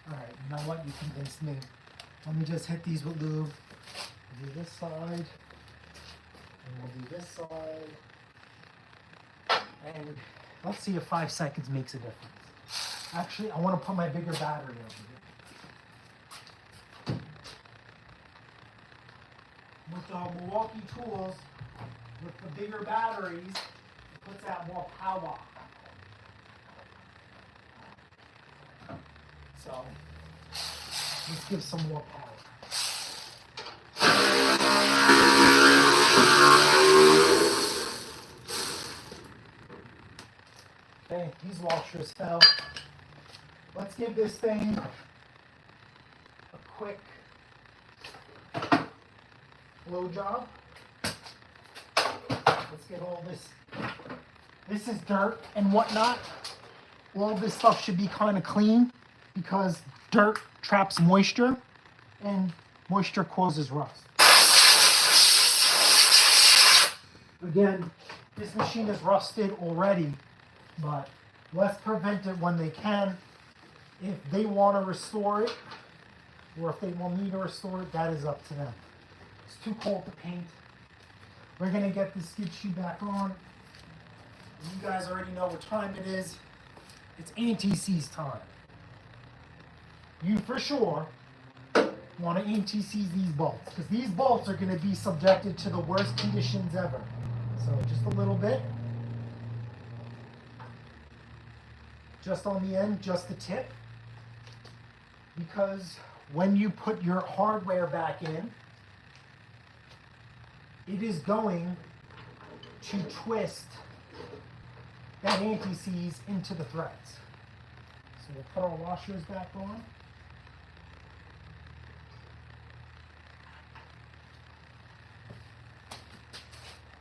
All right, you know what? You convinced me. Let me just hit these with lube. We'll do this side, and we'll do this side. And let's see if 5 seconds makes a difference. Actually, I want to put my bigger battery over here. With the Milwaukee tools, with the bigger batteries, it puts out more power. So let's give some more power. Okay, these washers fell. Let's give this thing a quick blow job. Let's get all this. This is dirt and whatnot. All this stuff should be kind of clean because dirt traps moisture and moisture causes rust. Again, this machine is rusted already, but let's prevent it when they can. If they want to restore it, or if they want me to restore it, that is up to them. It's too cold to paint. We're going to get the skid shoe back on. You guys already know what time it is. It's anti-seize time. You for sure want to anti-seize these bolts, because these bolts are going to be subjected to the worst conditions ever. So just a little bit. Just on the end, just the tip. Because when you put your hardware back in, it is going to twist that anti-seize into the threads. So we'll put our washers back on.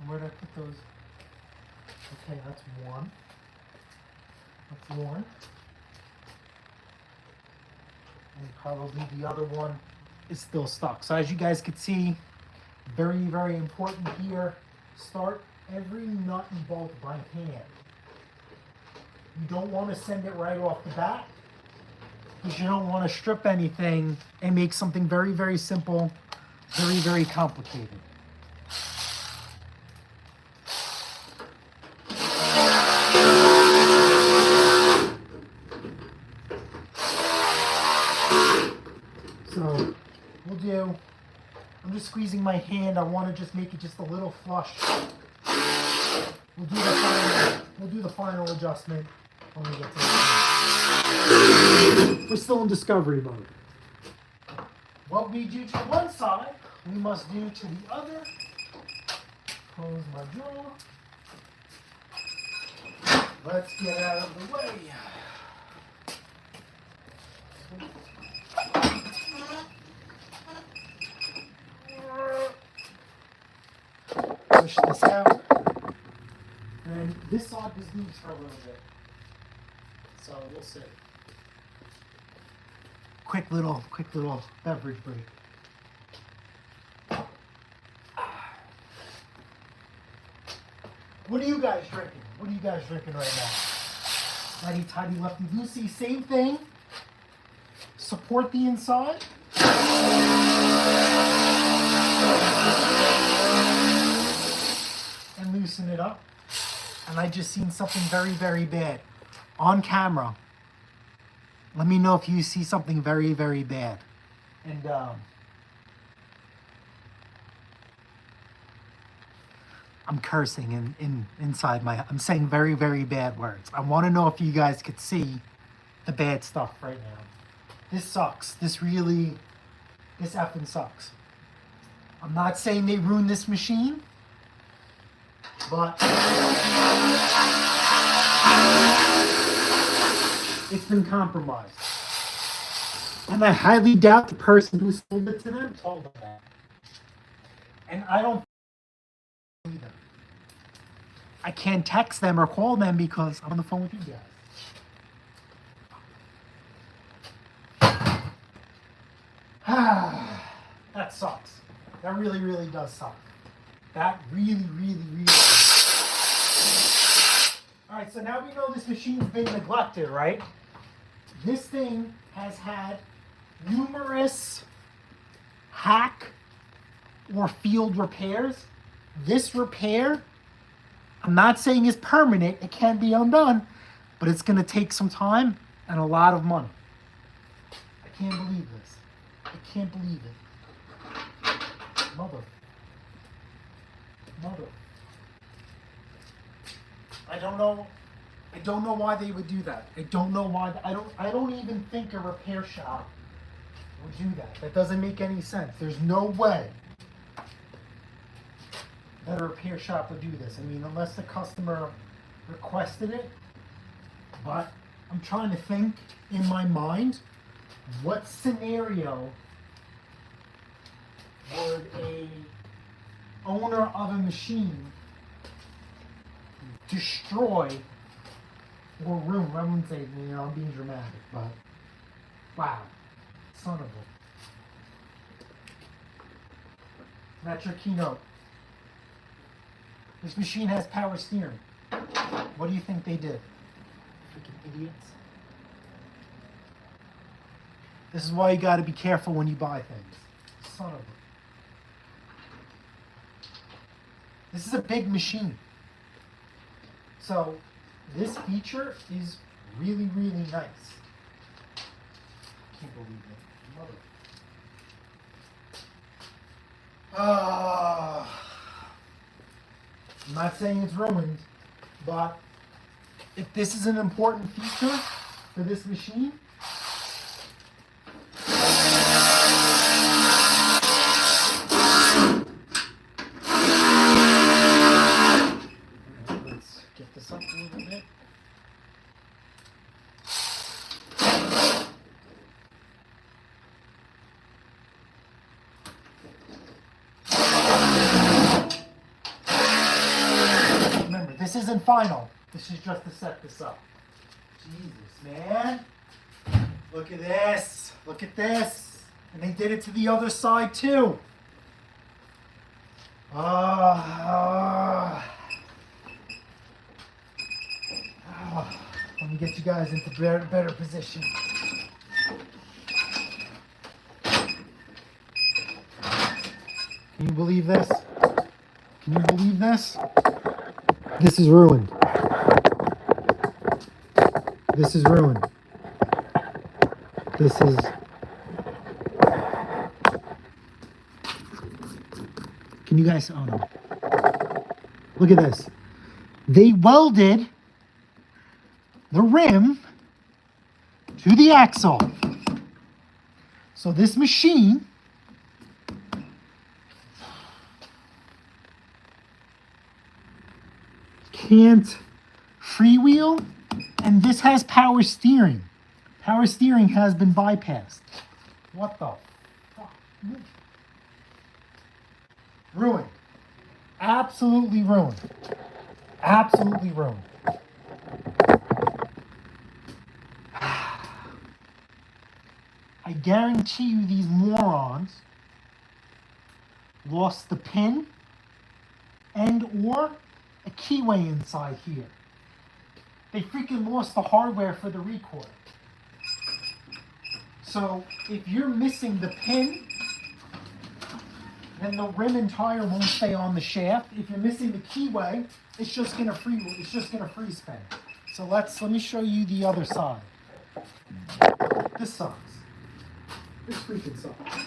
And where did I put those? Okay, that's one. That's one. And probably the other one is still stuck. So as you guys can see, very, very important here, start every nut and bolt by hand. You don't want to send it right off the bat because you don't want to strip anything and make something very, very simple, very, very complicated. So we'll do, I'm just squeezing my hand. I want to just make it just a little flush. We'll do the final adjustment when we get to it. We're still in discovery mode. What we do to one side, we must do to the other. Close my drawer. Let's get out of the way. Push this out. And this side just moves for a little bit. So we'll see. Quick little beverage break. What are you guys drinking? What are you guys drinking right now? Righty tighty lefty loosey, same thing. Support the inside. And loosen it up. And I just seen something very, very bad on camera. Let me know if you see something very, very bad. And I'm cursing inside my. I'm saying very, very bad words. I want to know if you guys could see the bad stuff right now. This sucks. This effing sucks. I'm not saying they ruined this machine, but it's been compromised. And I highly doubt the person who sold it to them told them that. And I don't either. I can't text them or call them because I'm on the phone with you guys. That sucks. That really, really does suck. That really, really, really does. All right, so now we know this machine's been neglected, right? This thing has had numerous hack or field repairs. This repair, I'm not saying is permanent. It can be undone, but it's going to take some time and a lot of money. I can't believe this. I can't believe it. Mother. I don't know why they would do that. I don't know why. I don't even think a repair shop would do that. That doesn't make any sense. There's no way that a repair shop would do this. I mean, unless the customer requested it. But I'm trying to think in my mind, what scenario would a owner of a machine destroy or ruin? I wouldn't say, I'm being dramatic, but wow, son of a. That's your keynote. This machine has power steering. What do you think they did? Freaking idiots. This is why you got to be careful when you buy things. Son of a. This is a big machine. So this feature is really, really nice. Can't believe it. Mother. I'm not saying it's ruined, but if this is an important feature for this machine, let's get this up a little bit. Remember, this isn't final. This is just to set this up. Jesus, man. Look at this. Look at this. And they did it to the other side too. Let me get you guys into better position. Can you believe this? Can you believe this? This is ruined. This is ruined. This is... Can you guys... Oh, no. Look at this. They welded the rim to the axle. So this machine can't freewheel, and this has power steering. Power steering has been bypassed. What the fuck? Ruined. Absolutely ruined. Absolutely ruined. I guarantee you these morons lost the pin and or a keyway inside here. They freaking lost the hardware for the recoil. So if you're missing the pin, then the rim and tire won't stay on the shaft. If you're missing the keyway, it's just gonna freeze spin. So let me show you the other side. This sucks. This freaking sucks.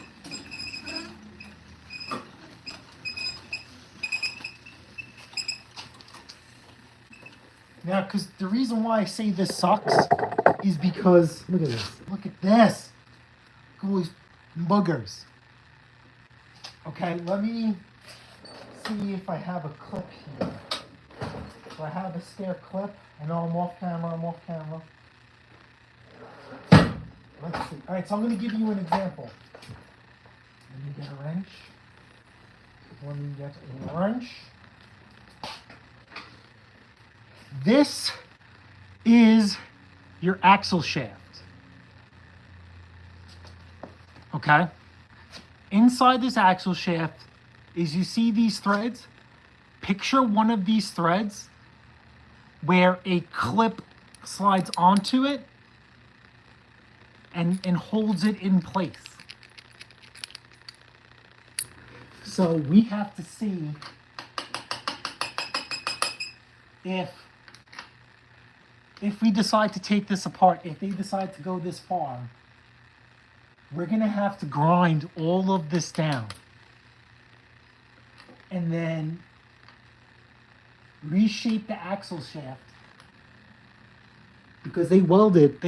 Now, because the reason why I say this sucks is because, look at this. Look at this. Look at all these boogers. Okay, let me see if I have a clip here. Do I have a spare clip? I know I'm off camera. Let's see. All right, so I'm going to give you an example. Let me get a wrench. Let me get a wrench. This is your axle shaft. Okay? Inside this axle shaft is, you see these threads? Picture one of these threads where a clip slides onto it and holds it in place. So we have to see if we decide to take this apart, if they decide to go this far, we're going to have to grind all of this down and then reshape the axle shaft, because they welded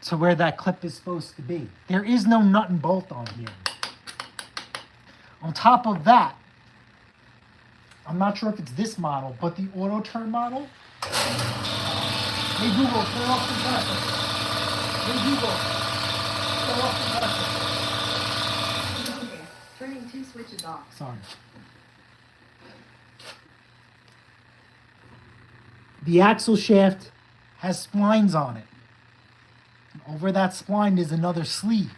to where that clip is supposed to be. There is no nut and bolt on here. On top of that, I'm not sure if it's this model, but the auto turn model. Hey Google, turn off compressor. Hey Google, turn off compressor. Turning 2 switches off. Sorry. The axle shaft has splines on it. And over that spline is another sleeve.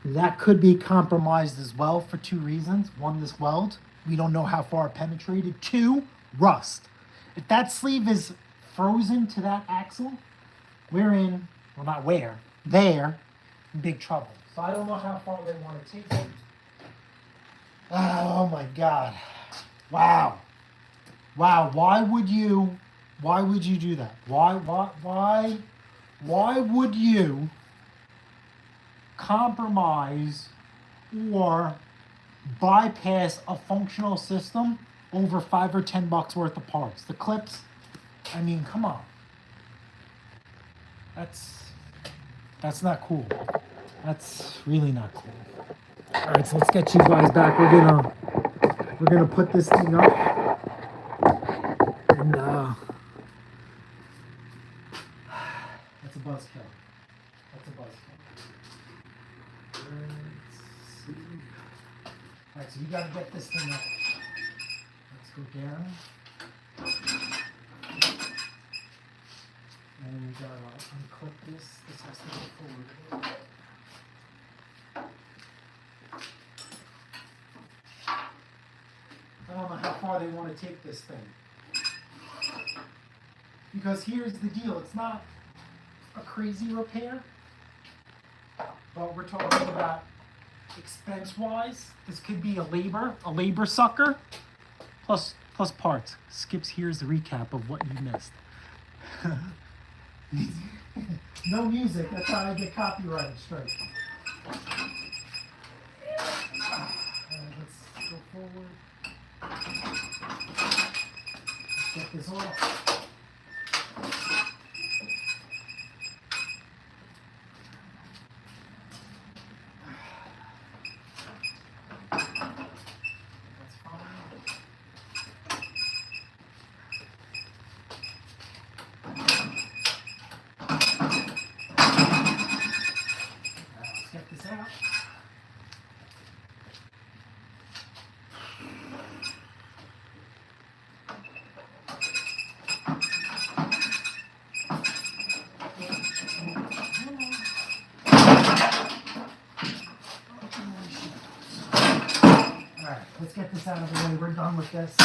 That could be compromised as well for two reasons. One, this weld. We don't know how far it penetrated. Two, rust. If that sleeve is frozen to that axle, we're in, well not where, there, in big trouble. So I don't know how far they want to take it. Oh my God. Wow. Wow, why would you do that? Why would you compromise or bypass a functional system over $5 or $10 worth of parts? The clips, I mean, come on. That's not cool. That's really not cool. All right, so let's get you guys back. We're gonna put this thing up, and that's a buzzkill. That's a buzzkill. Let's see. All right, so you gotta get this thing up. Let's go down. And we gotta unclip this. This has to go forward. I don't know how far they want to take this thing. Because here's the deal. It's not a crazy repair. But we're talking about expense-wise. This could be a labor sucker, plus parts. Skips here's the recap of what you missed. No music. That's how I get copyrighted straight. Let's go forward. Let's get this off. That's fine. Let's get this out. Alright, let's get this out of the way. We're done with this.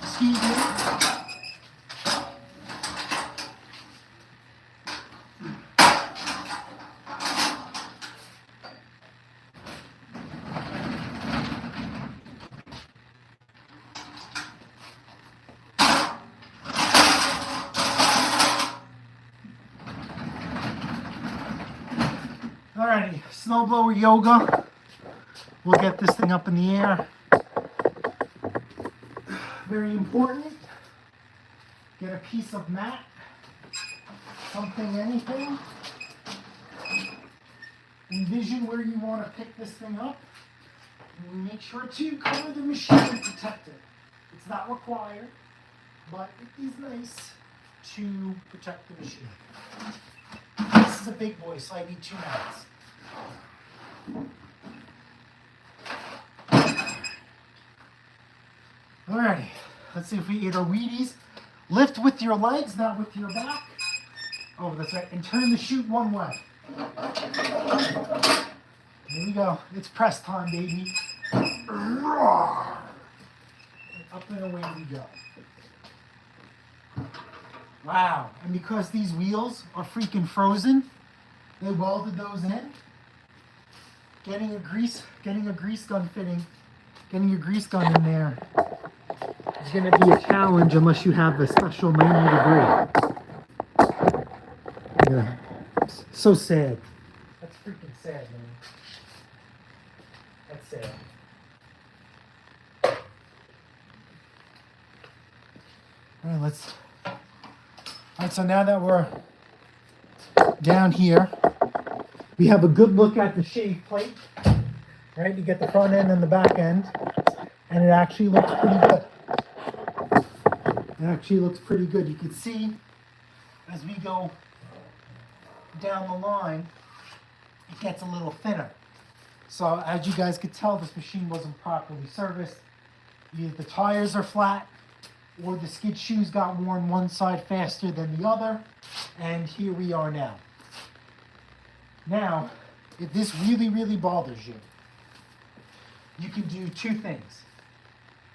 Excuse me. Alrighty, SnowBlower yoga. We'll get this thing up in the air. Very important. Get a piece of mat. Something, anything. Envision where you want to pick this thing up. And make sure to cover the machine and protect it. It's not required, but it is nice to protect the machine. This is a big boy, so I need 2 mats. Alrighty, let's see if we eat our Wheaties. Lift with your legs, not with your back. Oh, that's right, and turn the chute one way. Here we go, it's press time, baby. And up and away we go. Wow, and because these wheels are freaking frozen, they welded those in. Getting a grease gun fitting, getting a grease gun in there is going to be a challenge unless you have the special 90 degree. Yeah. So sad. That's freaking sad, man. That's sad. All right, so now that we're down here, we have a good look at the shave plate, right? You get the front end and the back end. And it actually looks pretty good. It actually looks pretty good. You can see as we go down the line, it gets a little thinner. So as you guys could tell, this machine wasn't properly serviced. Either the tires are flat or the skid shoes got worn one side faster than the other. And here we are now. Now, if this really, really bothers you, you can do two things.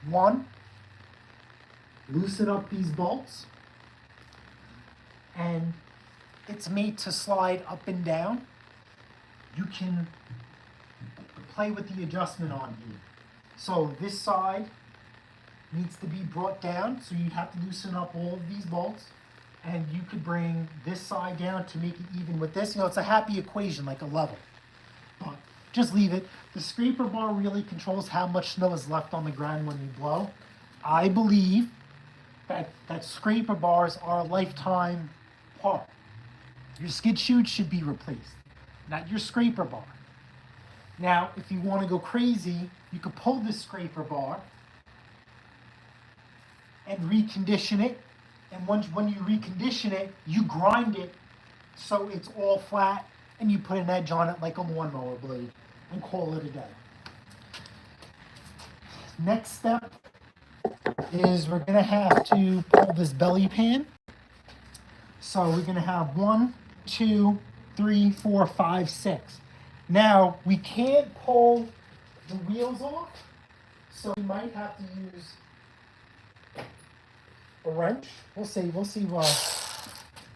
One, loosen up these bolts. And it's made to slide up and down. You can play with the adjustment on here. So this side needs to be brought down, so you have to loosen up all of these bolts, and you could bring this side down to make it even with this. You know, it's a happy equation, like a level. But just leave it. The scraper bar really controls how much snow is left on the ground when you blow. I believe that scraper bars are a lifetime part. Your skid chute should be replaced, not your scraper bar. Now, if you want to go crazy, you could pull this scraper bar and recondition it. And when you recondition it, you grind it so it's all flat, and you put an edge on it like a lawnmower blade and call it a day. Next step is we're going to have to pull this belly pan. So we're going to have 1, 2, 3, 4, 5, 6. Now, we can't pull the wheels off, so we might have to use a wrench. We'll see.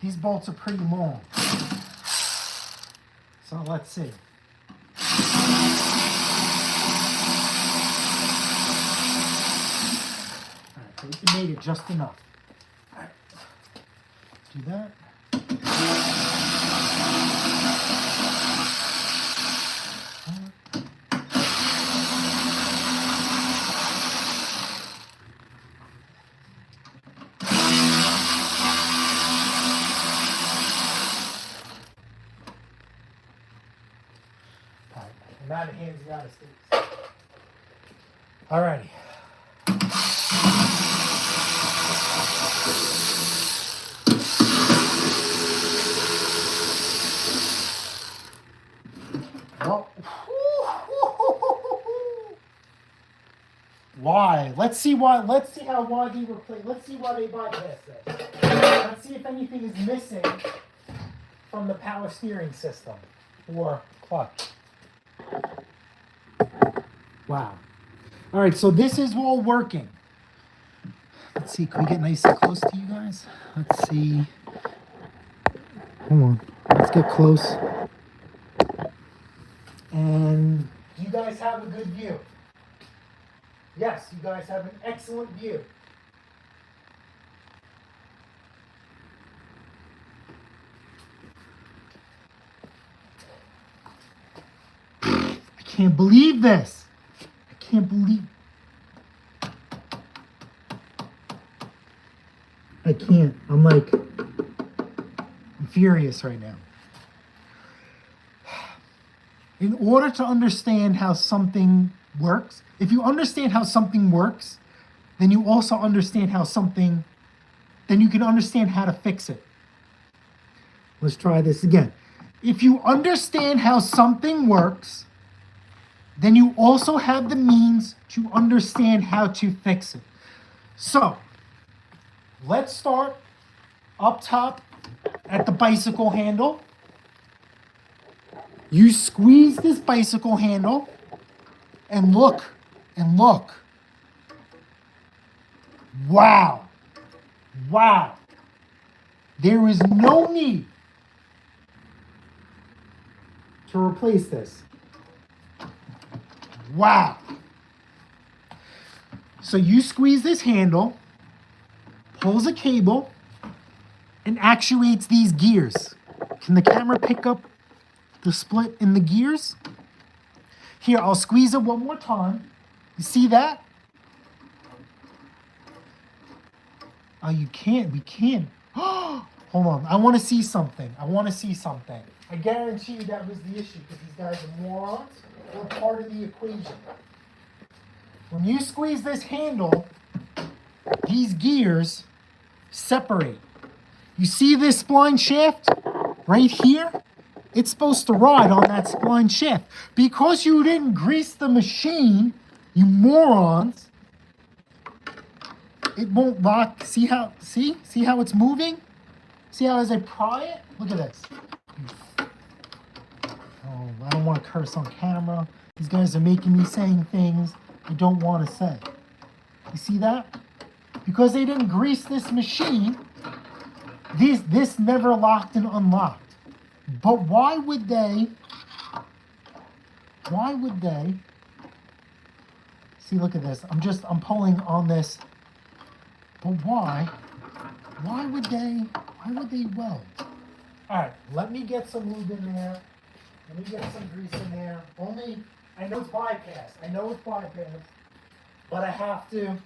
These bolts are pretty long. So let's see. All right, so we made it just enough. All right, do that. Amount of hands you gotta squeeze. Alrighty. Well, why? Let's see why. Let's see how why they replace. Let's see why they bypass this. Let's see if anything is missing from the power steering system or clutch. Wow. All right, so this is all working. Let's see, can we get nice and close to you guys? Let's see. Hold on, let's get close. And you guys have a good view. Yes, you guys have an excellent view. I can't believe this. I can't believe. I can't. I'm furious right now. In order to understand how something works, if you understand how something works, then you also understand then you can understand how to fix it. Let's try this again. If you understand how something works, then you also have the means to understand how to fix it. So, let's start up top at the bicycle handle. You squeeze this bicycle handle and look. Wow. Wow. There is no need to replace this. Wow. So you squeeze this handle, pulls a cable, and actuates these gears. Can the camera pick up the split in the gears? Here, I'll squeeze it one more time. You see that? Oh, you can't. We can't. Hold on. I want to see something. I guarantee you that was the issue because these guys are morons. We're part of the equation. When you squeeze this handle, these gears separate. You see this spline shaft right here? It's supposed to ride on that spline shaft. Because you didn't grease the machine, you morons, it won't lock. See how it's moving? See how as I pry it? Look at this. Oh, I don't want to curse on camera. These guys are making me saying things I don't want to say. You see that? Because they didn't grease this machine, this never locked and unlocked. But why would they? See, look at this. I'm pulling on this. But why? Why would they weld? All right, let me get some lube in there. Let me get some grease in there. I know it's bypass. But I have to.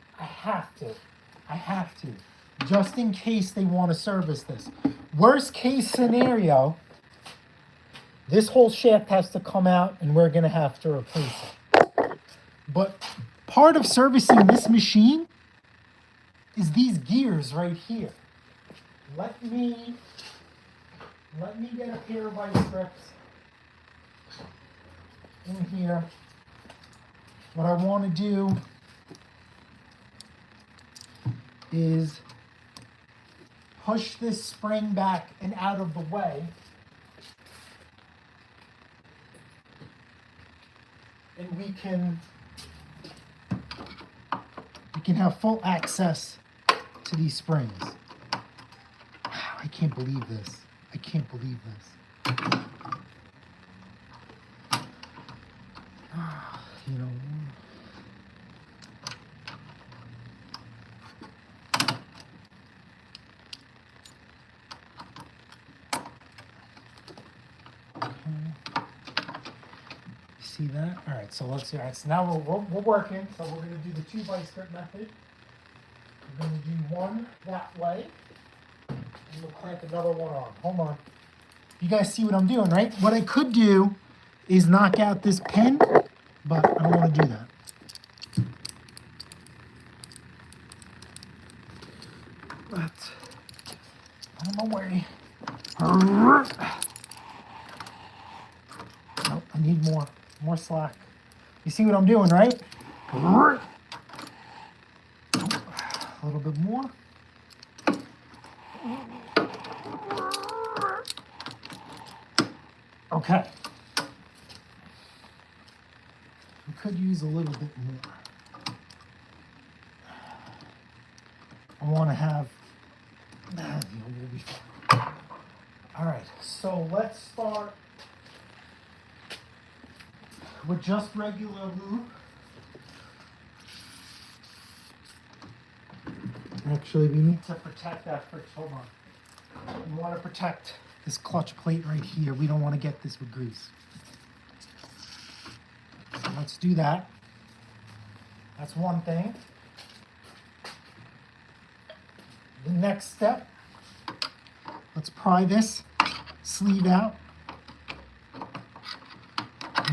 Just in case they want to service this. Worst case scenario, this whole shaft has to come out and we're going to have to replace it. But part of servicing this machine is these gears right here. Let me get a pair of vice grips in here. What I want to do is push this spring back and out of the way. And we can have full access to these springs. Wow, I can't believe this. You know. See that? All right, so let's see. All right, so now we're working. So we're going to do the 2 vice grip method. We're going to do one that way, and we'll clamp another one on. Hold on. You guys see what I'm doing, right? What I could do is knock out this pin, but I don't want to do that. Let's out of my way. Nope, I need more slack. You see what I'm doing, right? A little bit more. Okay. We could use a little bit more. I want to have. All right, so let's start with just regular lube. Actually, we need to protect that first. Hold on. We want to protect this clutch plate right here. We don't want to get this with grease. So let's do that. That's one thing. The next step, let's pry this sleeve out.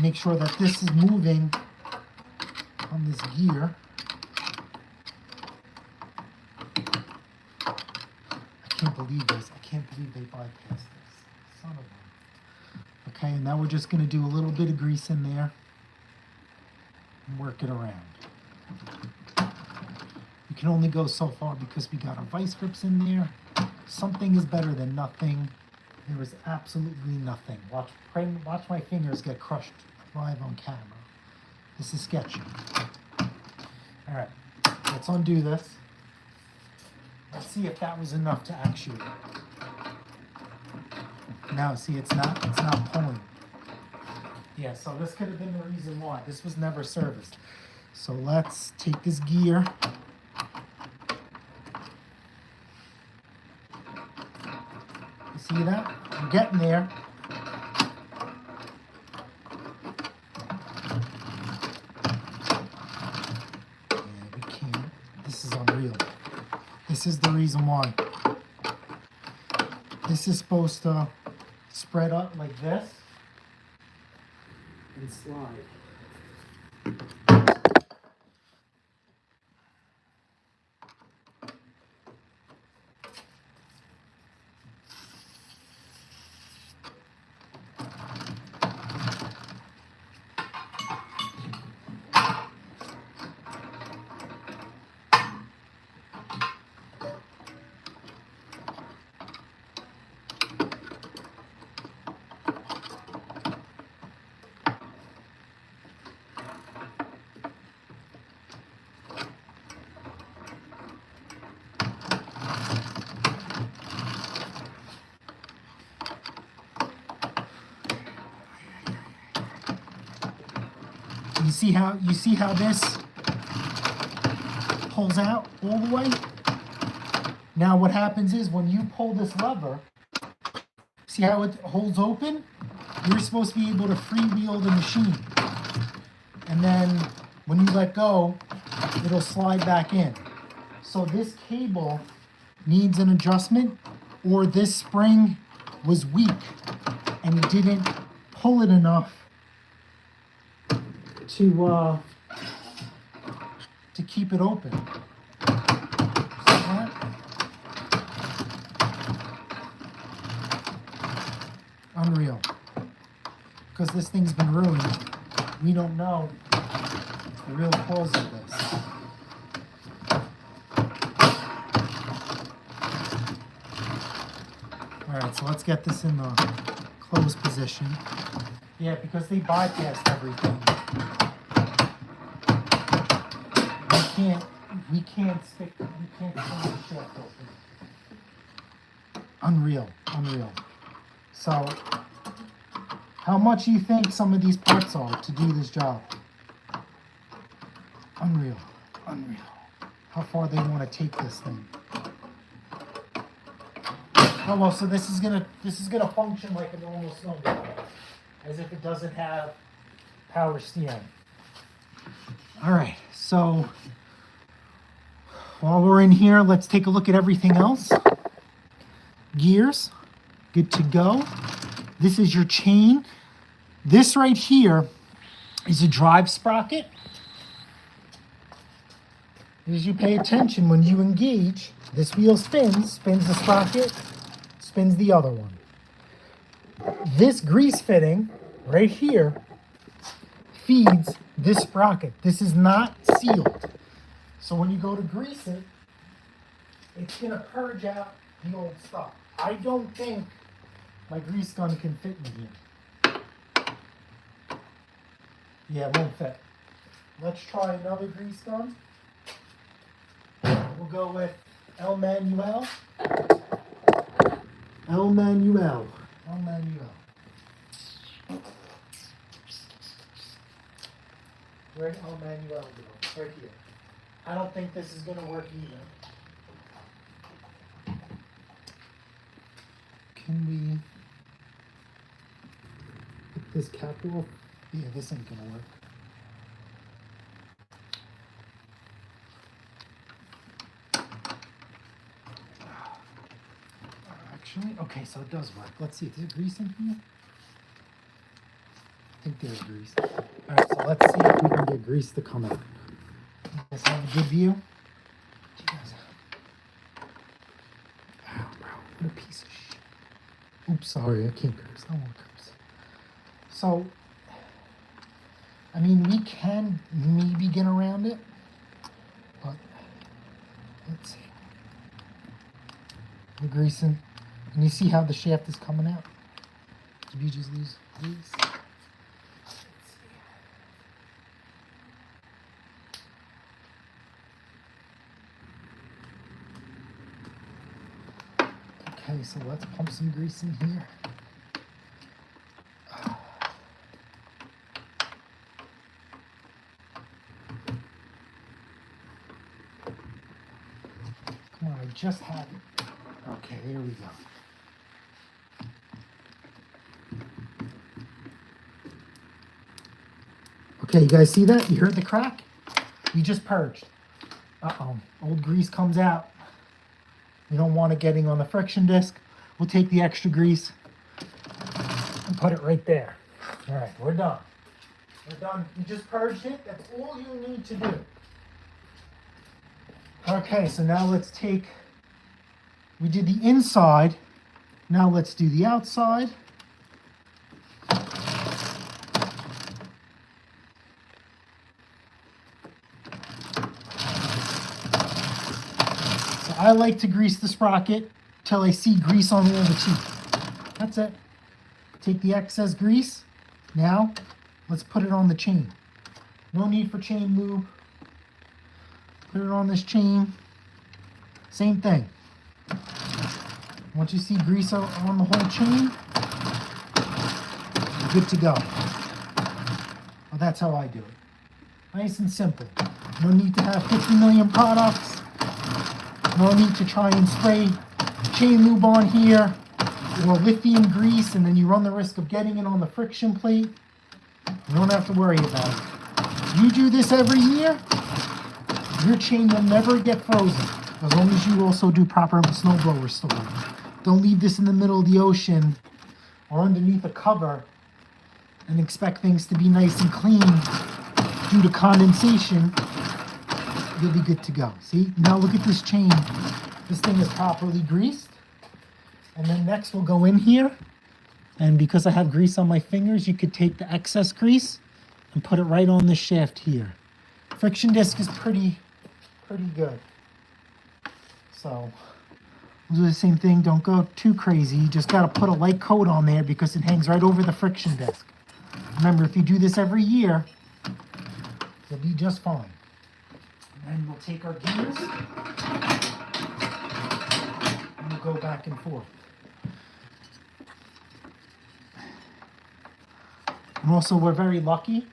Make sure that this is moving on this gear. I can't believe this. I can't believe they bypassed this. Son of a. Okay, and now we're just going to do a little bit of grease in there and work it around. We can only go so far because we got our vice grips in there. Something is better than nothing. There is absolutely nothing. Watch my fingers get crushed live on camera. This is sketchy. All right, let's undo this. Let's see if that was enough to actuate. Now, see, it's not pulling. Yeah, so this could have been the reason why. This was never serviced. So let's take this gear. You see that? I'm getting there. Yeah, we can't. This is unreal. This is the reason why. This is supposed to spread up like this and slide. see how this pulls out all the way? Now what happens is when you pull this lever, see how it holds open? You're supposed to be able to freewheel the machine. And then when you let go, it'll slide back in. So this cable needs an adjustment, or this spring was weak and it didn't pull it enough to keep it open. See that? Unreal. Because this thing's been ruined. We don't know the real cause of this. Alright, so let's get this in the closed position. Yeah, because they bypassed everything. We can't stick the shaft open. Unreal. So, how much do you think some of these parts are to do this job? Unreal. How far they want to take this thing. Oh well, so this is gonna function like a normal SnowBlower, as if it doesn't have power steering. All right, so while we're in here, let's take a look at everything else. Gears, good to go. This is your chain. This right here is a drive sprocket. As you pay attention, when you engage, this wheel spins the sprocket, spins the other one. This grease fitting right here feeds this sprocket. This is not sealed. So when you go to grease it, it's going to purge out the old stuff. I don't think my grease gun can fit in here. Yeah, it won't fit. Let's try another grease gun. We'll go with El Manuel. Where'd El Manuel go? Right here. I don't think this is going to work either. Can we put this cap off? Yeah, this ain't going to work. Actually, okay, so it does work. Let's see, is there grease in here? I think there's grease. All right, so let's see if we can get grease to come out. You guys have a good view? Wow, bro, what a piece of shit. Oops, sorry, I can't curse. I don't want to curse. So, I mean, we can maybe get around it, but let's see. We're greasing. And you see how the shaft is coming out? Did you just lose grease? Okay, so let's pump some grease in here. Come on, I just had it. Okay, there we go. Okay, you guys see that? You heard the crack? We just purged. Uh-oh, old grease comes out. We don't want it getting on the friction disc. We'll take the extra grease and put it right there. All right, we're done. We're done. You just purged it. That's all you need to do. Okay, so now let's take, we did the inside. Now let's do the outside. I like to grease the sprocket till I see grease on all the teeth. That's it. Take the excess grease. Now, let's put it on the chain. No need for chain lube. Put it on this chain. Same thing. Once you see grease on the whole chain, you're good to go. Well, that's how I do it. Nice and simple. No need to have 50 million products. No need to try and spray chain lube on here or lithium grease, and then you run the risk of getting it on the friction plate. You don't have to worry about it. You do this every year, your chain will never get frozen, as long as you also do proper snowblower storage. Don't leave this in the middle of the ocean or underneath a cover and expect things to be nice and clean due to condensation. You'll be good to go. See, now look at this chain. This thing is properly greased. And then next we'll go in here. And because I have grease on my fingers, you could take the excess grease and put it right on the shaft here. Friction disc is pretty good. So we'll do the same thing. Don't go too crazy. You just got to put a light coat on there because it hangs right over the friction disc. Remember, if you do this every year, you'll be just fine. And we'll take our gears and we'll go back and forth. And also, we're very lucky.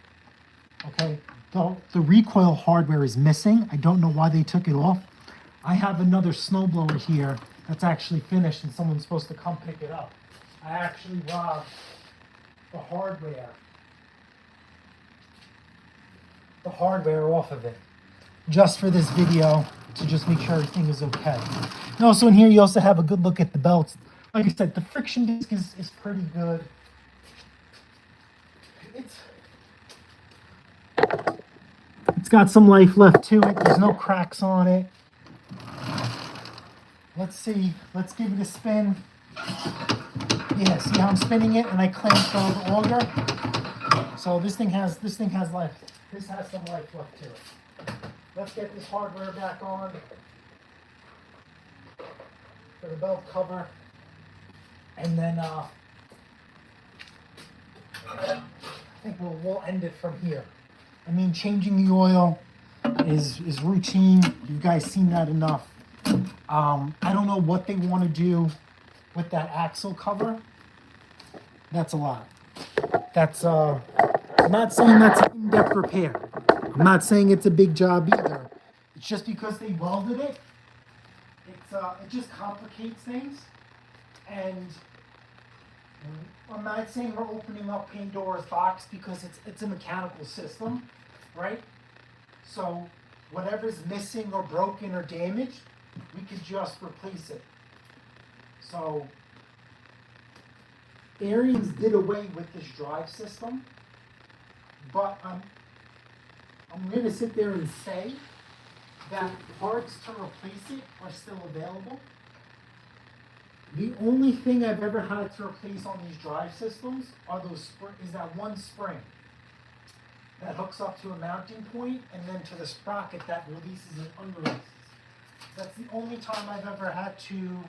Okay, the recoil hardware is missing. I don't know why they took it off. I have another snowblower here that's actually finished and someone's supposed to come pick it up. I actually robbed the hardware off of it just for this video to just make sure everything is okay. And also in here you also have a good look at the belts. Like I said, the friction disc is pretty good. It's got some life left to it. There's no cracks on it. Let's see. Let's give it a spin. Yeah, see how I'm spinning it and I clamped on the auger. So this thing has life. This has some life left to it. Let's get this hardware back on for the belt cover. And then I think we'll end it from here. I mean, changing the oil is routine. You guys seen that enough. I don't know what they want to do with that axle cover. That's a lot. That's I'm not saying that's an in-depth repair. I'm not saying it's a big job either. It's just because they welded it. It just complicates things. And I'm not saying we're opening up Pandora's box because it's a mechanical system, right? So whatever's missing or broken or damaged, we could just replace it. So Ariens did away with this drive system, but I'm going to sit there and say that parts to replace it are still available. The only thing I've ever had to replace on these drive systems are is that one spring that hooks up to a mounting point and then to the sprocket that releases and unreleases. That's the only time I've ever had to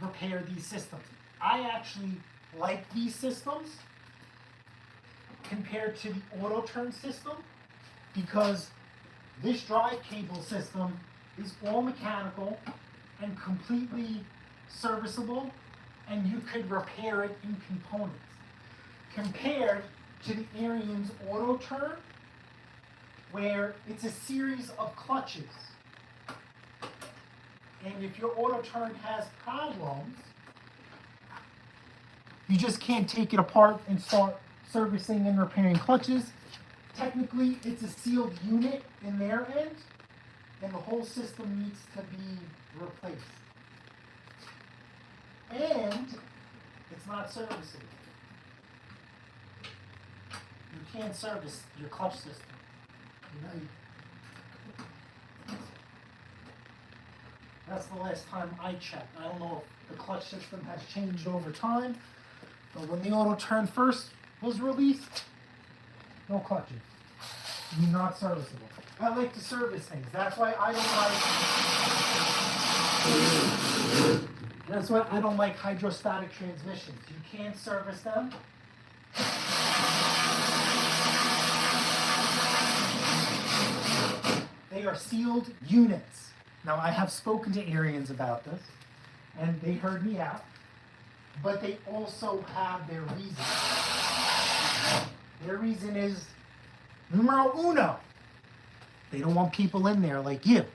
repair these systems. I actually like these systems compared to the auto turn system because this drive cable system is all mechanical and completely serviceable, and you could repair it in components. Compared to the Ariens auto turn, where it's a series of clutches. And if your auto turn has problems, you just can't take it apart and start servicing and repairing clutches. Technically, it's a sealed unit in their end, and the whole system needs to be replaced. And it's not serviceable. You can't service your clutch system. That's the last time I checked. I don't know if the clutch system has changed over time, but when the auto turn first was released, no clutches. Not serviceable. I like to service things. That's why I don't like hydrostatic transmissions. You can't service them. They are sealed units. Now, I have spoken to Ariens about this, and they heard me out, but they also have their reason. Their reason is Numero uno. They don't want people in there like you.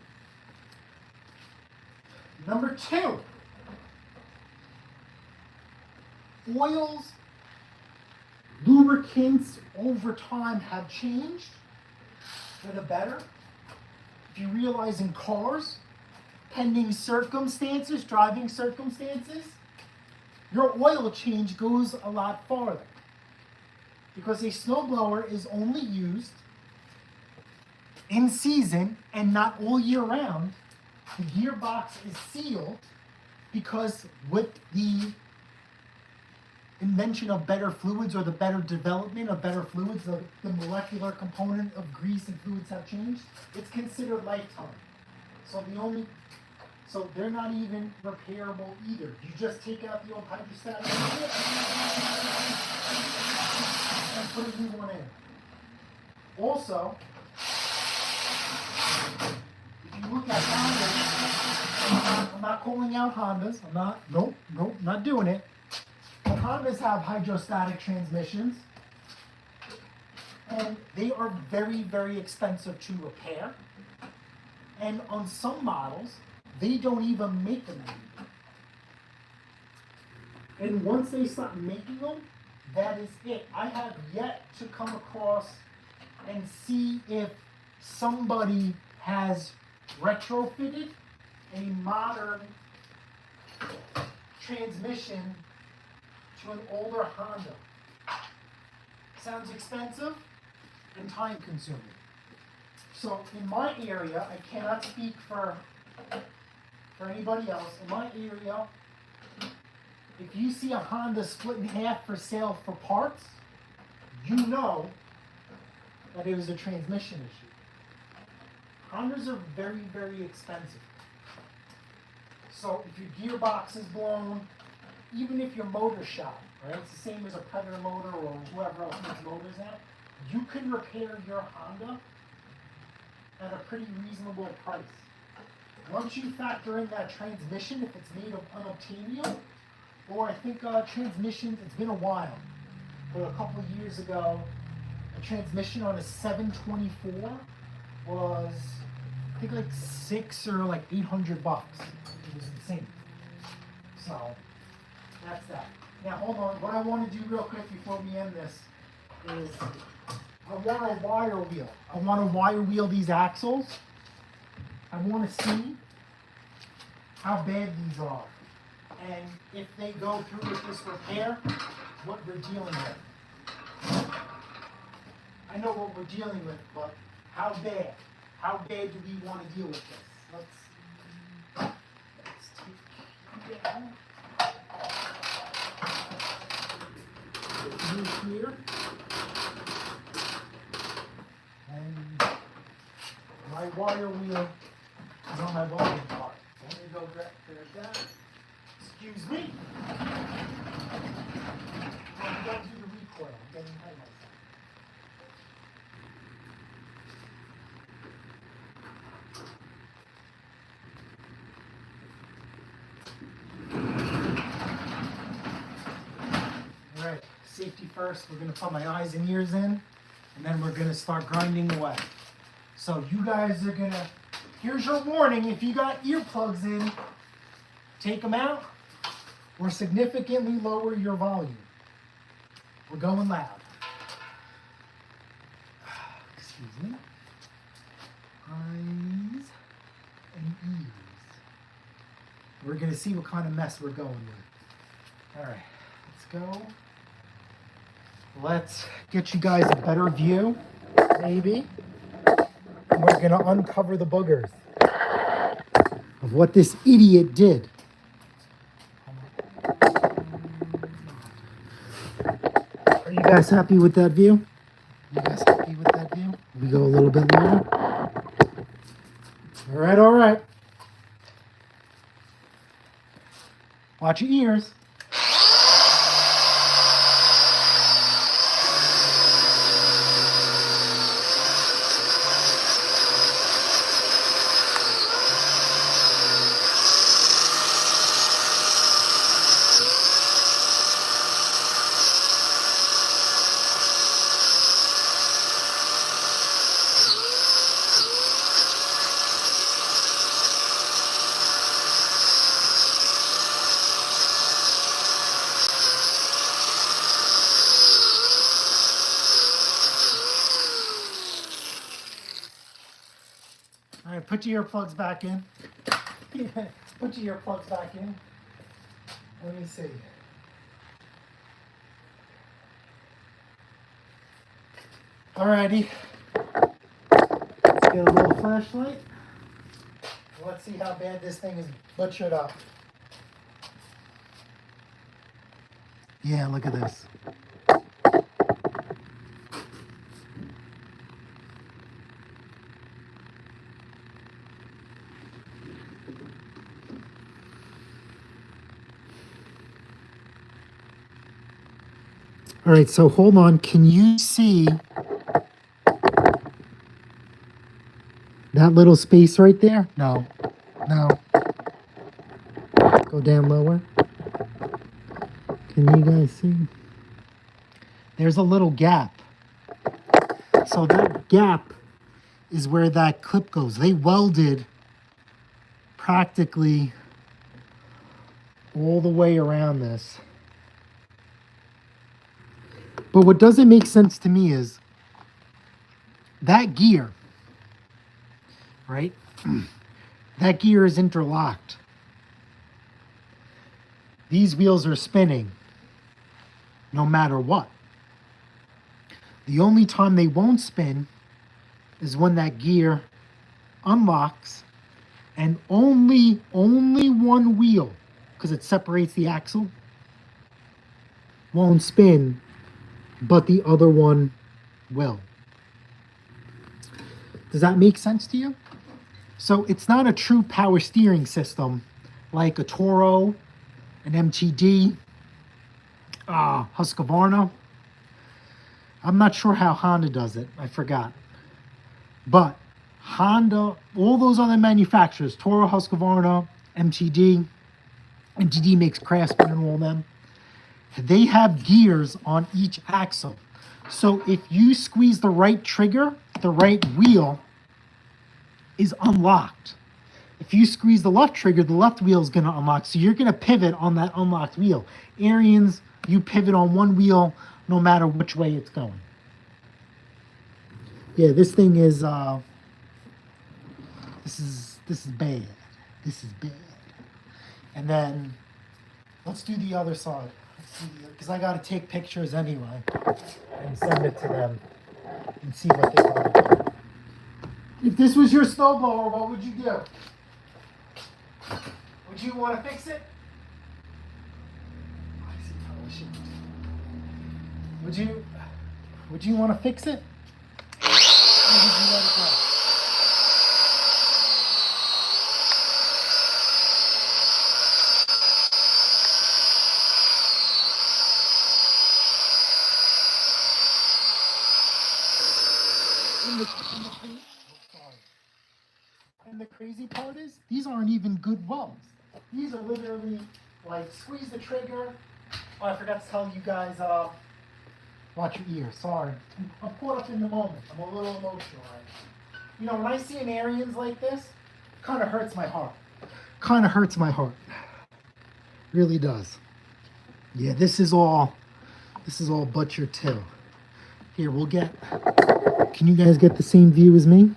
Number two, oils, lubricants over time have changed for the better. If you realize in cars, pending circumstances, driving circumstances, your oil change goes a lot farther. Because a snowblower is only used in season and not all year round. The gearbox is sealed because with the invention of better fluids or the better development of better fluids, the molecular component of grease and fluids have changed. It's considered lifetime. So they're not even repairable either. You just take out the old hydrostatic and put a new one in. Also, if you look at Hondas, I'm not calling out Hondas. Nope, not doing it. But Hondas have hydrostatic transmissions, and they are very, very expensive to repair. And on some models, they don't even make them anymore. And once they stop making them, that is it. I have yet to come across and see if somebody has retrofitted a modern transmission to an older Honda. Sounds expensive and time consuming. So in my area, I cannot speak for anybody else. In my area, if you see a Honda split in half for sale for parts, you know that it was a transmission issue. Hondas are very, very expensive. So if your gearbox is blown, even if your motor shot, right? It's the same as a Predator motor or whoever else makes motors out. You can repair your Honda at a pretty reasonable price. Once you factor in that transmission, if it's made of unobtainium, or I think transmissions, it's been a while, but a couple of years ago, a transmission on a 724 was, I think like $600 or like $800. It was insane. So, that's that. Now hold on, what I want to do real quick before we end this is I want to wire wheel. I want to wire wheel these axles. I want to see how bad these are. And if they go through with this repair, what we're dealing with. I know what we're dealing with, but how bad? How bad do we want to deal with this? Let's take down. Here. And my wire wheel is on my volume part. So let me go grab that. Excuse me. I'm going to do the recoil. I'm getting ahead of myself. All right, safety first. We're going to put my eyes and ears in, and then we're going to start grinding away. So you guys are going to, here's your warning. If you got earplugs in, take them out or significantly lower your volume. We're going loud. Excuse me. Eyes and ears. We're going to see what kind of mess we're going with. All right, let's go. Let's get you guys a better view, maybe. And we're going to uncover the boogers of what this idiot did. Are you guys happy with that view? You guys happy with that view? We go a little bit lower. All right, all right. Watch your ears. All right, put your earplugs back in. Put your earplugs back in. Let me see. Alrighty. Let's get a little flashlight. Let's see how bad this thing is butchered up. Yeah, look at this. All right, so hold on. Can you see that little space right there? No. No. Go down lower. Can you guys see? There's a little gap. So that gap is where that clip goes. They welded practically all the way around this. But what doesn't make sense to me is that gear, right? That gear is interlocked. These wheels are spinning no matter what. The only time they won't spin is when that gear unlocks and only one wheel, because it separates the axle, won't spin, but the other one will. Does that make sense to you? So it's not a true power steering system like a Toro, an MTD, Husqvarna. I'm not sure how Honda does it. I forgot. But Honda, all those other manufacturers, Toro, Husqvarna, MTD, MTD makes Craftsman and all them, they have gears on each axle. So if you squeeze the right trigger, the right wheel is unlocked. If you squeeze the left trigger, the left wheel is going to unlock. So you're going to pivot on that unlocked wheel. Ariens, you pivot on one wheel no matter which way it's going. Yeah, this thing is this is bad. This is bad. And then let's do the other side. Because I got to take pictures anyway and send it to them and see what they want to do. If this was your SnowBlower, what would you do? Would you want to fix it? Would you want to fix it? Or would you let it go? And the crazy part is, these aren't even good welds. These are literally like squeeze the trigger. Oh, I forgot to tell you guys, watch your ears. Sorry. I'm caught up in the moment. I'm a little emotional right now. You know, when I see an Ariens like this, it kind of hurts my heart. Kind of hurts my heart. Really does. Yeah, this is all butchered too. Here, we'll get, can you guys get the same view as me?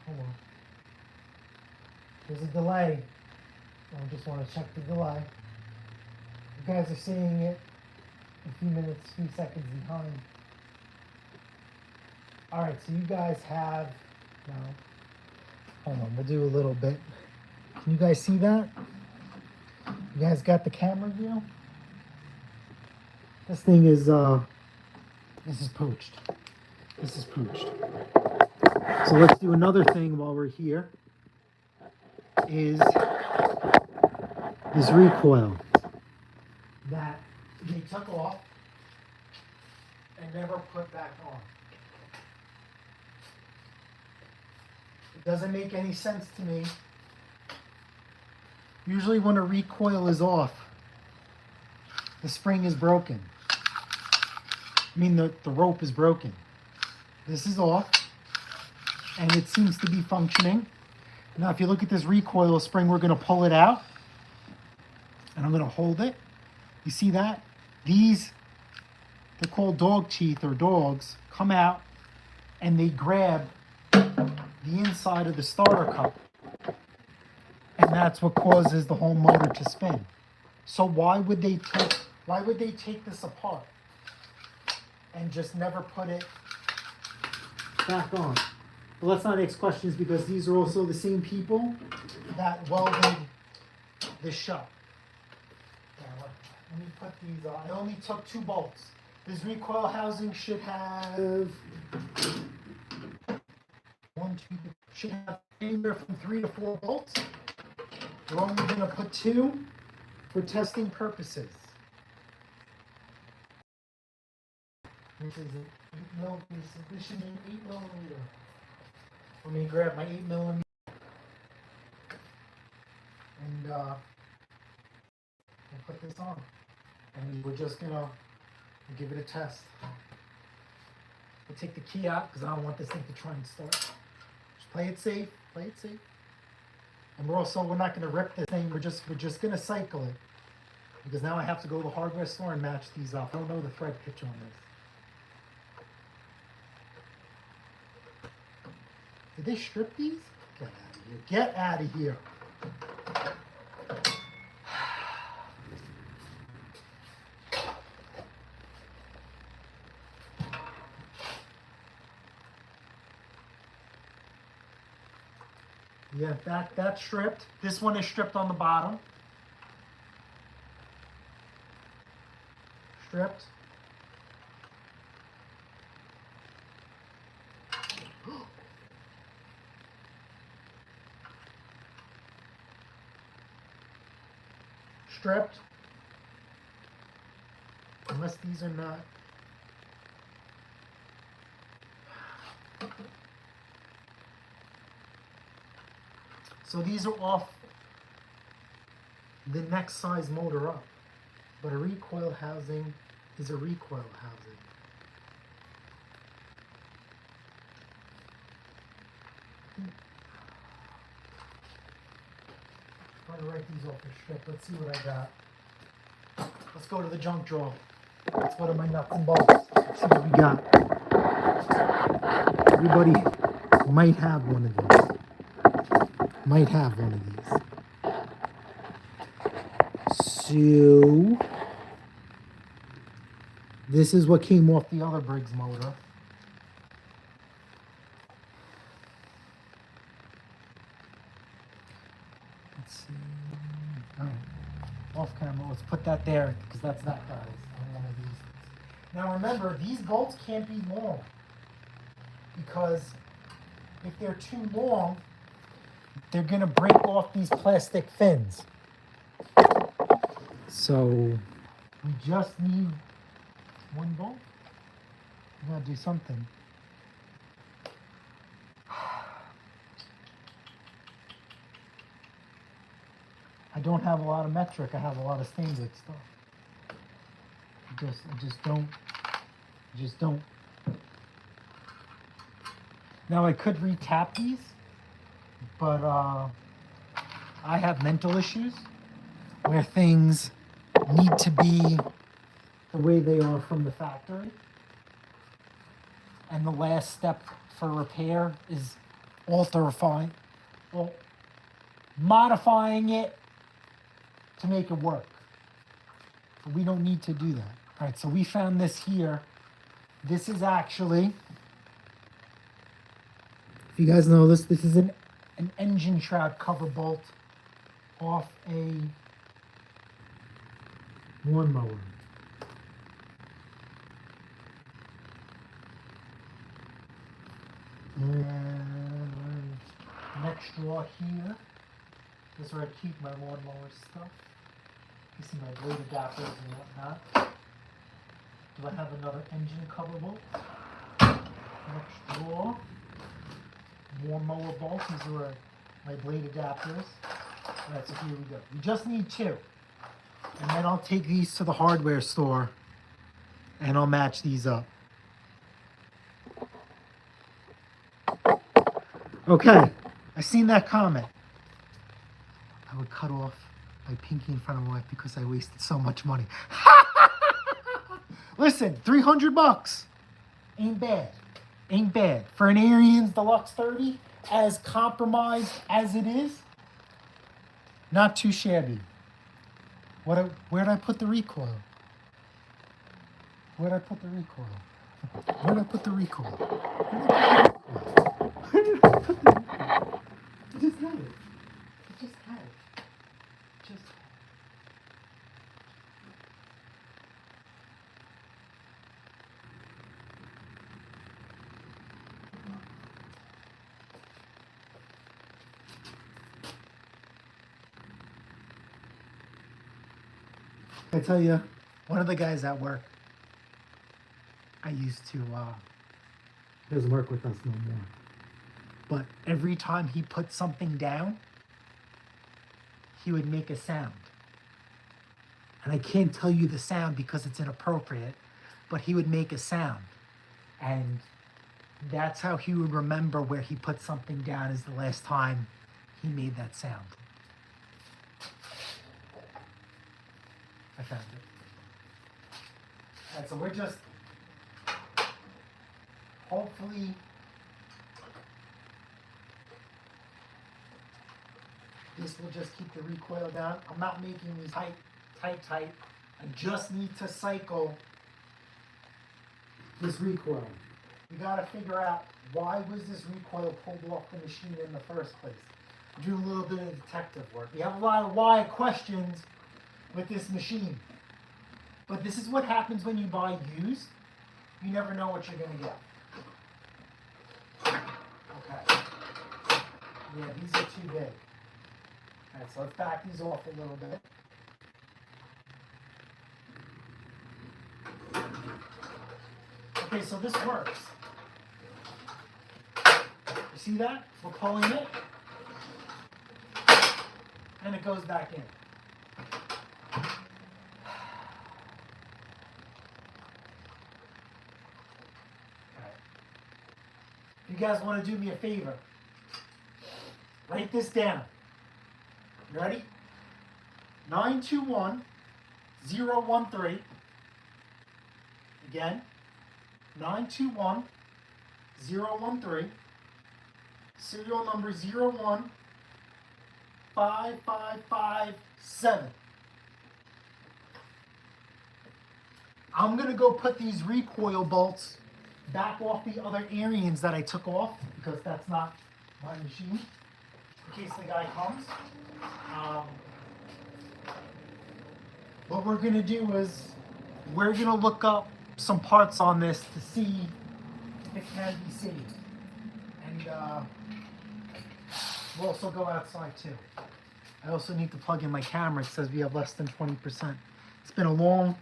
Hold on. There's a delay. I just want to check the delay. You guys are seeing it a few minutes, few seconds behind. All right, so you guys have, no, hold on, we'll do a little bit. Can you guys see that? You guys got the camera view? This thing is, this is poached. This is poached. So let's do another thing while we're here, is this recoil that they took off and never put back on. It doesn't make any sense to me. Usually when a recoil is off, the spring is broken. I mean, the rope is broken. This is off, and it seems to be functioning. Now, if you look at this recoil spring, we're going to pull it out, and I'm going to hold it. You see that? These, they're called dog teeth or dogs, come out, and they grab the inside of the starter cup. And that's what causes the whole motor to spin. So why would they take this apart and just never put it back on? But let's not ask questions because these are also the same people that welded the shell. Let me put these on. I only took 2 bolts. This recoil housing should have anywhere from 3 to 4 bolts. We're only going to put 2 for testing purposes. This is this should be 8 millimeter. Let me grab my 8 millimeter and we'll put this on. And we're just gonna give it a test. We'll take the key out because I don't want this thing to try and start. Just play it safe, play it safe. And we're not gonna rip this thing, we're just gonna cycle it. Because now I have to go to the hardware store and match these up. I don't know the thread pitch on this. Did they strip these? Get out of here. Get out of here. Yeah, that's stripped. This one is stripped on the bottom. Stripped. Stripped. Unless these are not. So these are off the next size motor up. But a recoil housing is a recoil housing. I'm trying to write these off the strip. Let's see what I got. Let's go to the junk drawer. Let's go to my nuts and bolts. Let's see what we got. Everybody might have one of these. Might have one of these. So this is what came off the other Briggs motor. Let's see. Oh, off camera. Let's put that there because that's that guy's on one of these. Now remember, these bolts can't be long because if they're too long, they're going to break off these plastic fins. So we just need one bolt. We gotta do something. I don't have a lot of metric. I have a lot of stainless stuff. I just don't. Now I could retap these, but I have mental issues where things need to be the way they are from the factory. And the last step for repair is modifying it to make it work. But we don't need to do that. All right, so we found this here. This is actually, if you guys know this is an engine shroud cover bolt off a lawnmower. And next drawer here, this is where I keep my lawnmower stuff. You see my blade adapters and whatnot. Do I have another engine cover bolt? Next drawer, more mower bolts. These are my blade adapters. Alright, so here we go. We just need 2. And then I'll take these to the hardware store and I'll match these up. Okay, I seen that comment. I would cut off my pinky in front of my wife because I wasted so much money. Listen, $300 ain't bad. Ain't bad. For an Ariens Deluxe 30, as compromised as it is, not too shabby. Where did I put the recoil? Where did I put the recoil? Where did I put the recoil? Where did I put the recoil? I just had it. I just had it. Just I tell you, one of the guys at work, I used to, doesn't work with us no more. But every time he put something down, he would make a sound. And I can't tell you the sound because it's inappropriate, but he would make a sound. And that's how he would remember where he put something down is the last time he made that sound. I found it. All right, so we're just hopefully this will just keep the recoil down. I'm not making these tight. I just need to cycle this recoil. We gotta figure out why was this recoil pulled off the machine in the first place. Do a little bit of detective work. We have a lot of why questions with this machine. But this is what happens when you buy used. You never know what you're gonna get. Okay. Yeah, these are too big. Alright, so let's back these off a little bit. Okay, so this works. You see that? We're pulling it. And it goes back in. You guys want to do me a favor? Write this down. You ready? 921013. Again, 921013. Serial number 015557. I'm going to go put these recoil bolts back off the other Ariens that I took off because that's not my machine in case the guy comes. What we're going to do is we're going to look up some parts on this to see if it can be saved. And we'll also go outside too. I also need to plug in my camera. It says we have less than 20%. It's been a long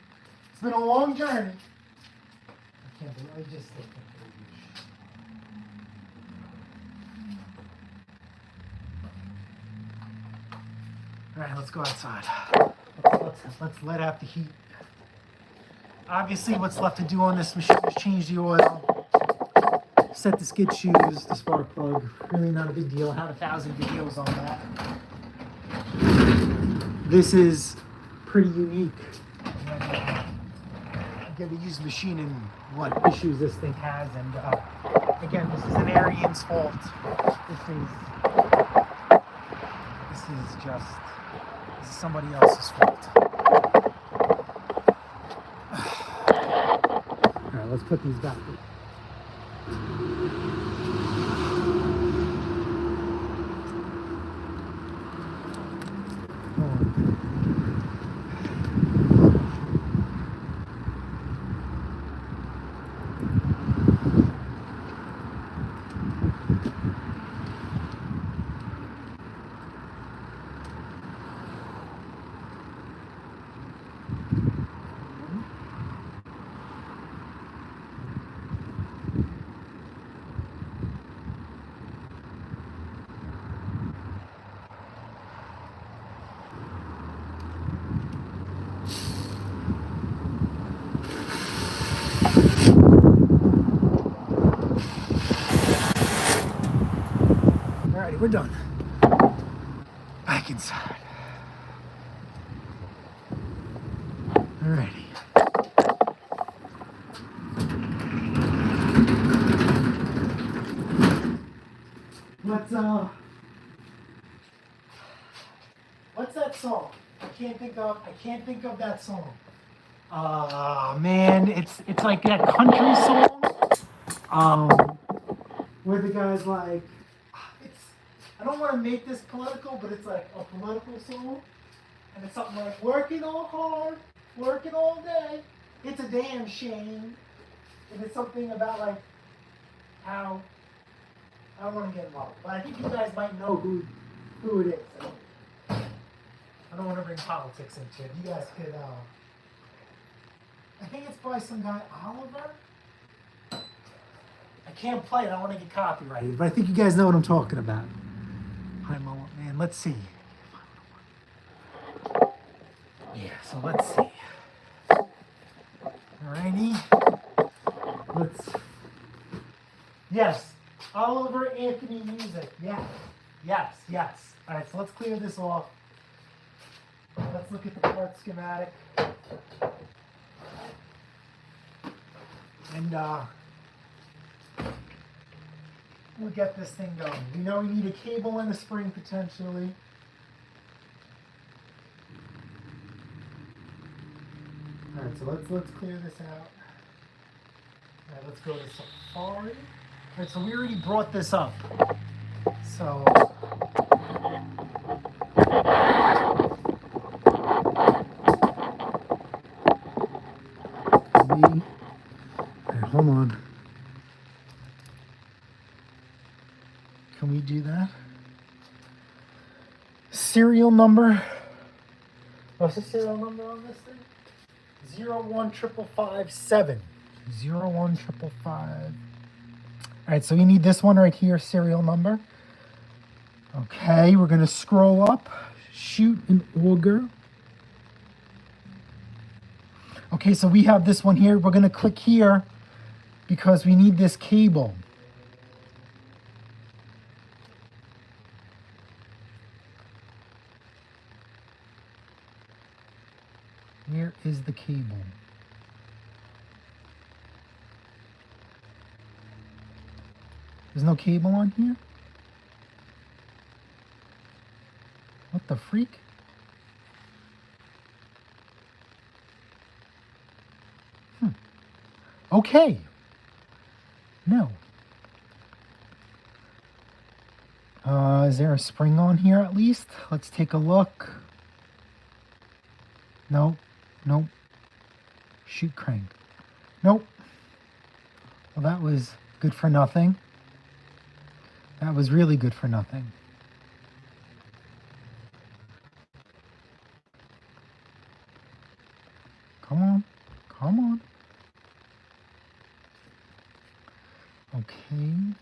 journey. I just can't believe it. All right, let's go outside. Let's let out the heat. Obviously, what's left to do on this machine is change the oil, set the skid shoes, the spark plug. Really not a big deal. I have 1,000 videos on that. This is pretty unique. Get a used machine and what issues this thing has, and again, this is an Ariens fault. This is somebody else's fault. All right, let's put these back. Alrighty, we're done. Back inside. Alrighty. what's that song? I can't think of that song. Man, it's like that country song. Where the guy's like, it's, I don't want to make this political, but it's like a political song. And it's something like, working all hard, working all day, it's a damn shame. And it's something about like how, I don't want to get involved, but I think you guys might know who it is. I don't want to bring politics into it. You guys could, I think it's by some guy, Oliver. I can't play it, I want to get copyrighted, but I think you guys know what I'm talking about. Hi, Mo, man, let's see. Yeah, so let's see. Alrighty. Yes, Oliver Anthony music. Yes. Alright, so let's clear this off. Let's look at the part schematic. And we'll get this thing going. We know we need a cable and a spring potentially. Alright, so let's clear this out. Alright, let's go to Safari. Alright, so we already brought this up. So hold on. Can we do that? Serial number. What's the serial number on this thing? 01557. 01555. Alright, so we need this one right here, serial number. Okay, we're going to scroll up, shoot an auger. Okay, so we have this one here. We're going to click here because we need this cable. Where is the cable? There's no cable on here? What the freak? Okay. No. Is there a spring on here at least? Let's take a look. Nope. Shoot crank. Nope. Well, that was good for nothing. That was really good for nothing. Come on. Okay.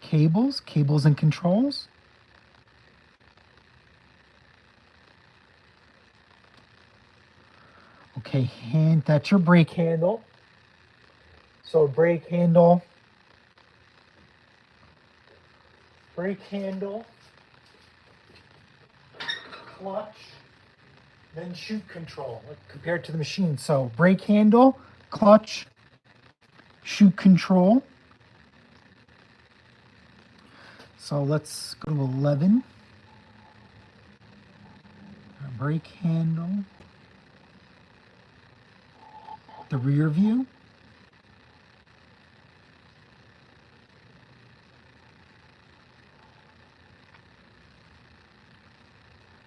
Cables and controls. Okay, that's your brake handle. So brake handle, clutch, then shoot control, like compared to the machine. So brake handle, clutch, shoot control. So let's go to 11. Brake handle, the rear view.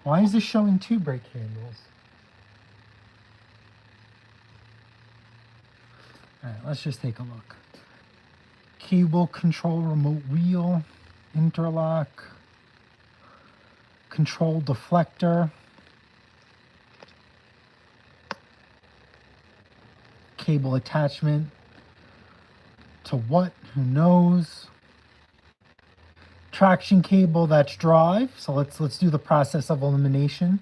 Why is this showing 2 brake handles? All right, let's just take a look. Cable control, remote wheel, interlock, control deflector, cable attachment to what? Who knows? Traction cable, that's drive. So let's do the process of elimination.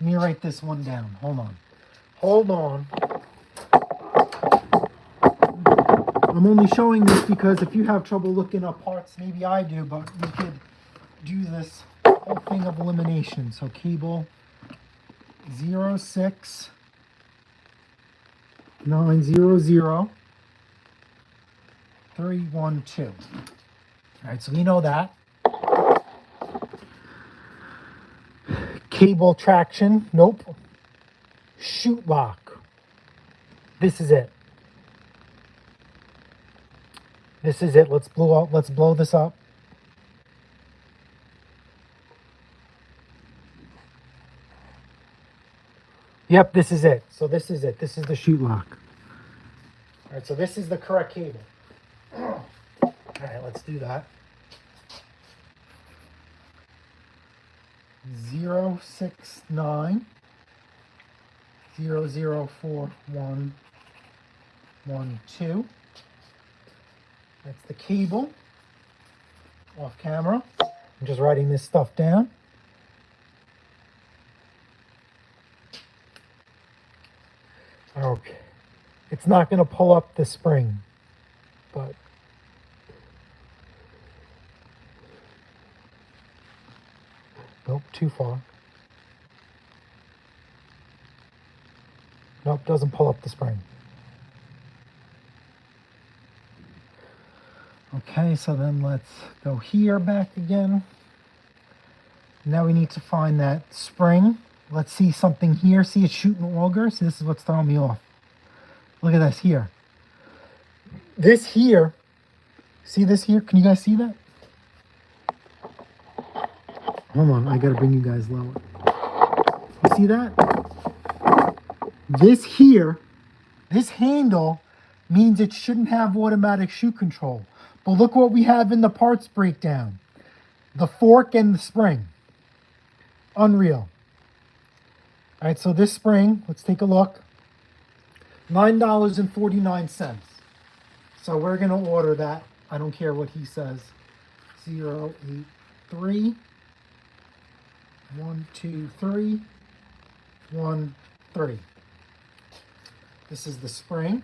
Let me write this one down. Hold on. I'm only showing this because if you have trouble looking up parts, maybe I do, but we could do this whole thing of elimination. So cable 06900. 3, 1, 2. All right, so we know that. Cable traction, nope. Chute lock. This is it. This is it. Let's blow this up. Yep, this is it. So this is it. This is the chute lock. All right, so this is the correct cable. All right, let's do that. 069 004112. That's the cable. Off camera. I'm just writing this stuff down. Okay. It's not going to pull up the spring, but nope, too far. Nope, doesn't pull up the spring. Okay, so then let's go here back again. Now we need to find that spring. Let's see something here. See it shooting auger? See, this is what's throwing me off. Look at this here. This here, see this here? Can you guys see that? Hold on, I gotta bring you guys lower. You see that? This here, this handle means it shouldn't have automatic chute control. But look what we have in the parts breakdown. The fork and the spring. Unreal. All right, so this spring, let's take a look. $9.49. So we're going to order that. I don't care what he says. 083 123 13. This is the spring.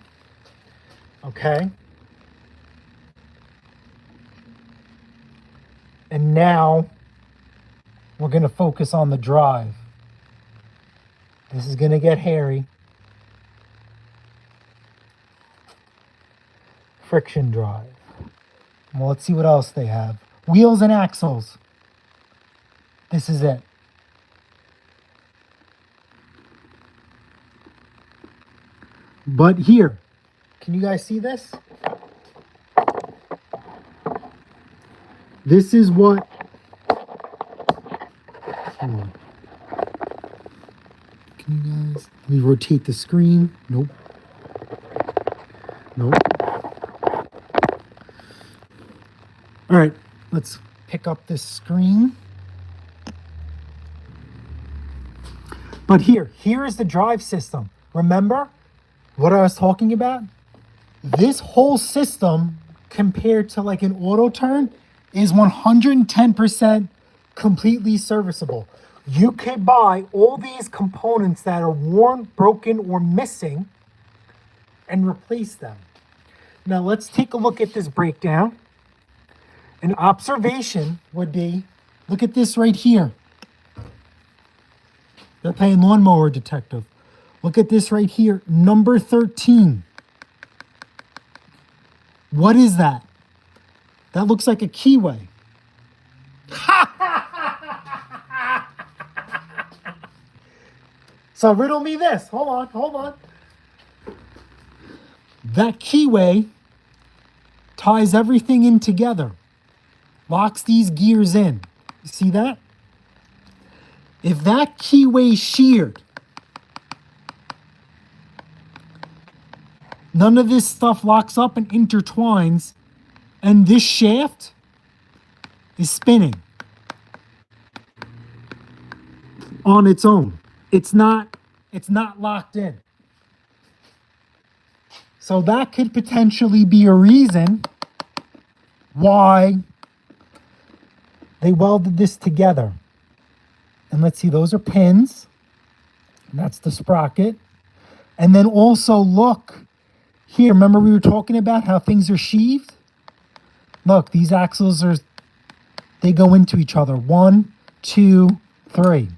Okay. And now we're going to focus on the drive. This is going to get hairy. Friction drive. Well, let's see what else they have. Wheels and axles. This is it. But here, can you guys see this? This is what... Hold on. Can you guys... Let me rotate the screen. Nope. Nope. All right, let's pick up this screen. But here is the drive system. Remember what I was talking about? This whole system compared to like an auto turn is 110% completely serviceable. You could buy all these components that are worn, broken, or missing and replace them. Now let's take a look at this breakdown. An observation would be, look at this right here. They're playing Lawnmower Detective. Look at this right here, number 13. What is that? That looks like a keyway. So riddle me this. Hold on. That keyway ties everything in together. Locks these gears in. You see that? If that keyway sheared, none of this stuff locks up and intertwines, and this shaft is spinning on its own. It's not locked in. So that could potentially be a reason why they welded this together. And let's see, those are pins. And that's the sprocket. And then also look here, remember we were talking about how things are sheathed? Look, these axles they go into each other. 1, 2, 3.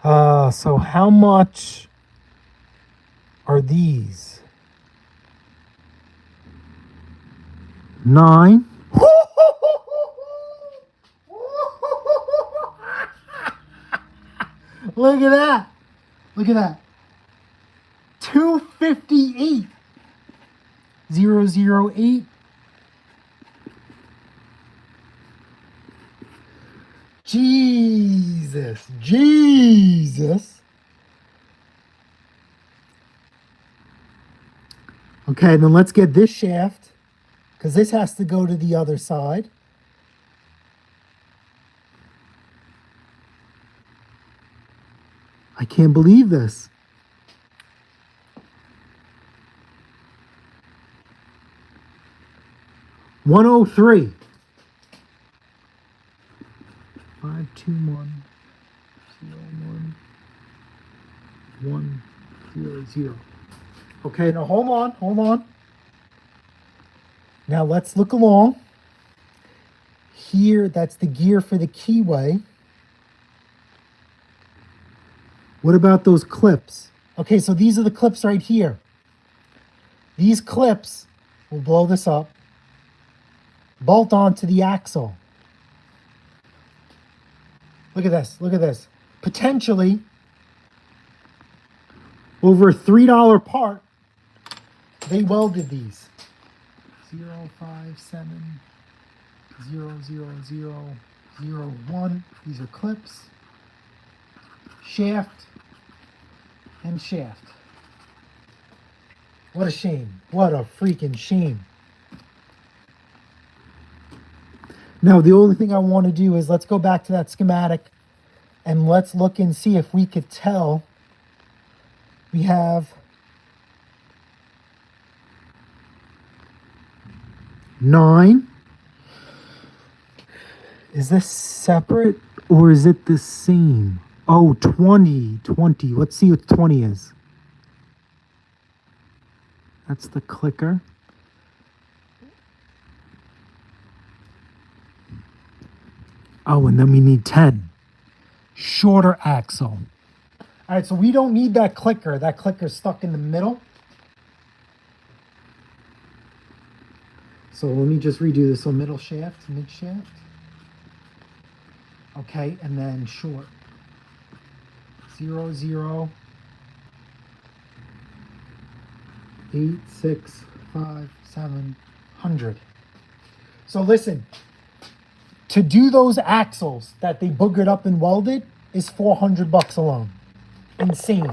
So how much are these? 9. Look at that. Look at that. 258. 008. Jesus. Jesus. Okay, then let's get this shaft, because this has to go to the other side. I can't believe this. $103. 521 01 100. Okay, now hold on, hold on. Now let's look along. Here, that's the gear for the keyway. What about those clips? Okay, so these are the clips right here. These clips, we'll blow this up, bolt onto the axle. Look at this, look at this. Potentially, over a $3 part, they welded these. 057 00001. These are clips, shaft, and shaft. What a shame. What a freaking shame. Now, the only thing I want to do is let's go back to that schematic and let's look and see if we could tell. We have 9. Is this separate or is it the same? Oh, 20. Let's see what 20 is. That's the clicker. Oh, and then we need 10. Shorter axle. All right, so we don't need that clicker. That clicker's stuck in the middle. So let me just redo this. So middle shaft, mid shaft. Okay, and then short. 0 0 8 6 5 7 100. So listen, to do those axles that they boogered up and welded is $400 alone. Insane.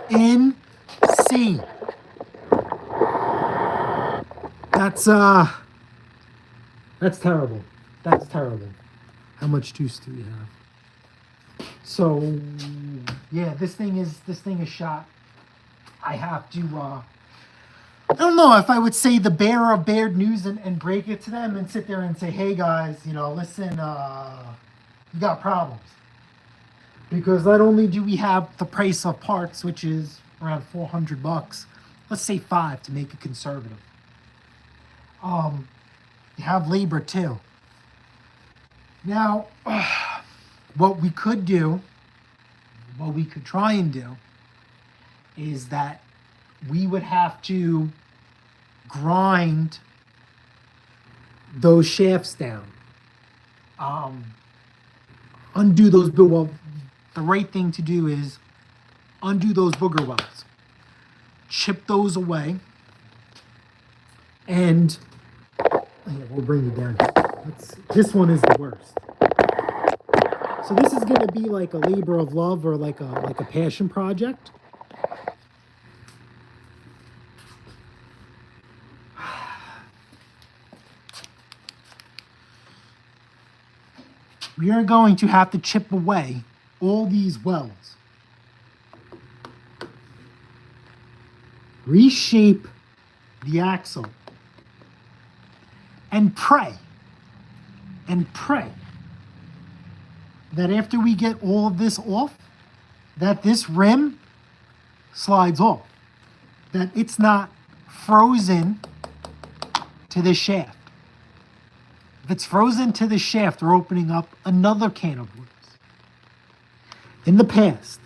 Insane. That's terrible. That's terrible. How much juice do we have? So yeah, this thing is shot. I have to I don't know if I would say the bearer of bad news and break it to them and sit there and say, hey guys, you know, listen, you got problems. Because not only do we have the price of parts, which is around $400, let's say 5 to make it conservative. You have labor too. Now, what we could do, what we could try and do, is that we would have to grind those shafts down. Undo those, well, the right thing to do is undo those booger welds. Chip those away. And yeah, we'll bring it down. This one is the worst. So this is going to be like a labor of love or like a passion project. We are going to have to chip away all these welds. Reshape the axle. And pray that after we get all of this off, that this rim slides off. That it's not frozen to the shaft. If it's frozen to the shaft, we're opening up another can of worms. In the past,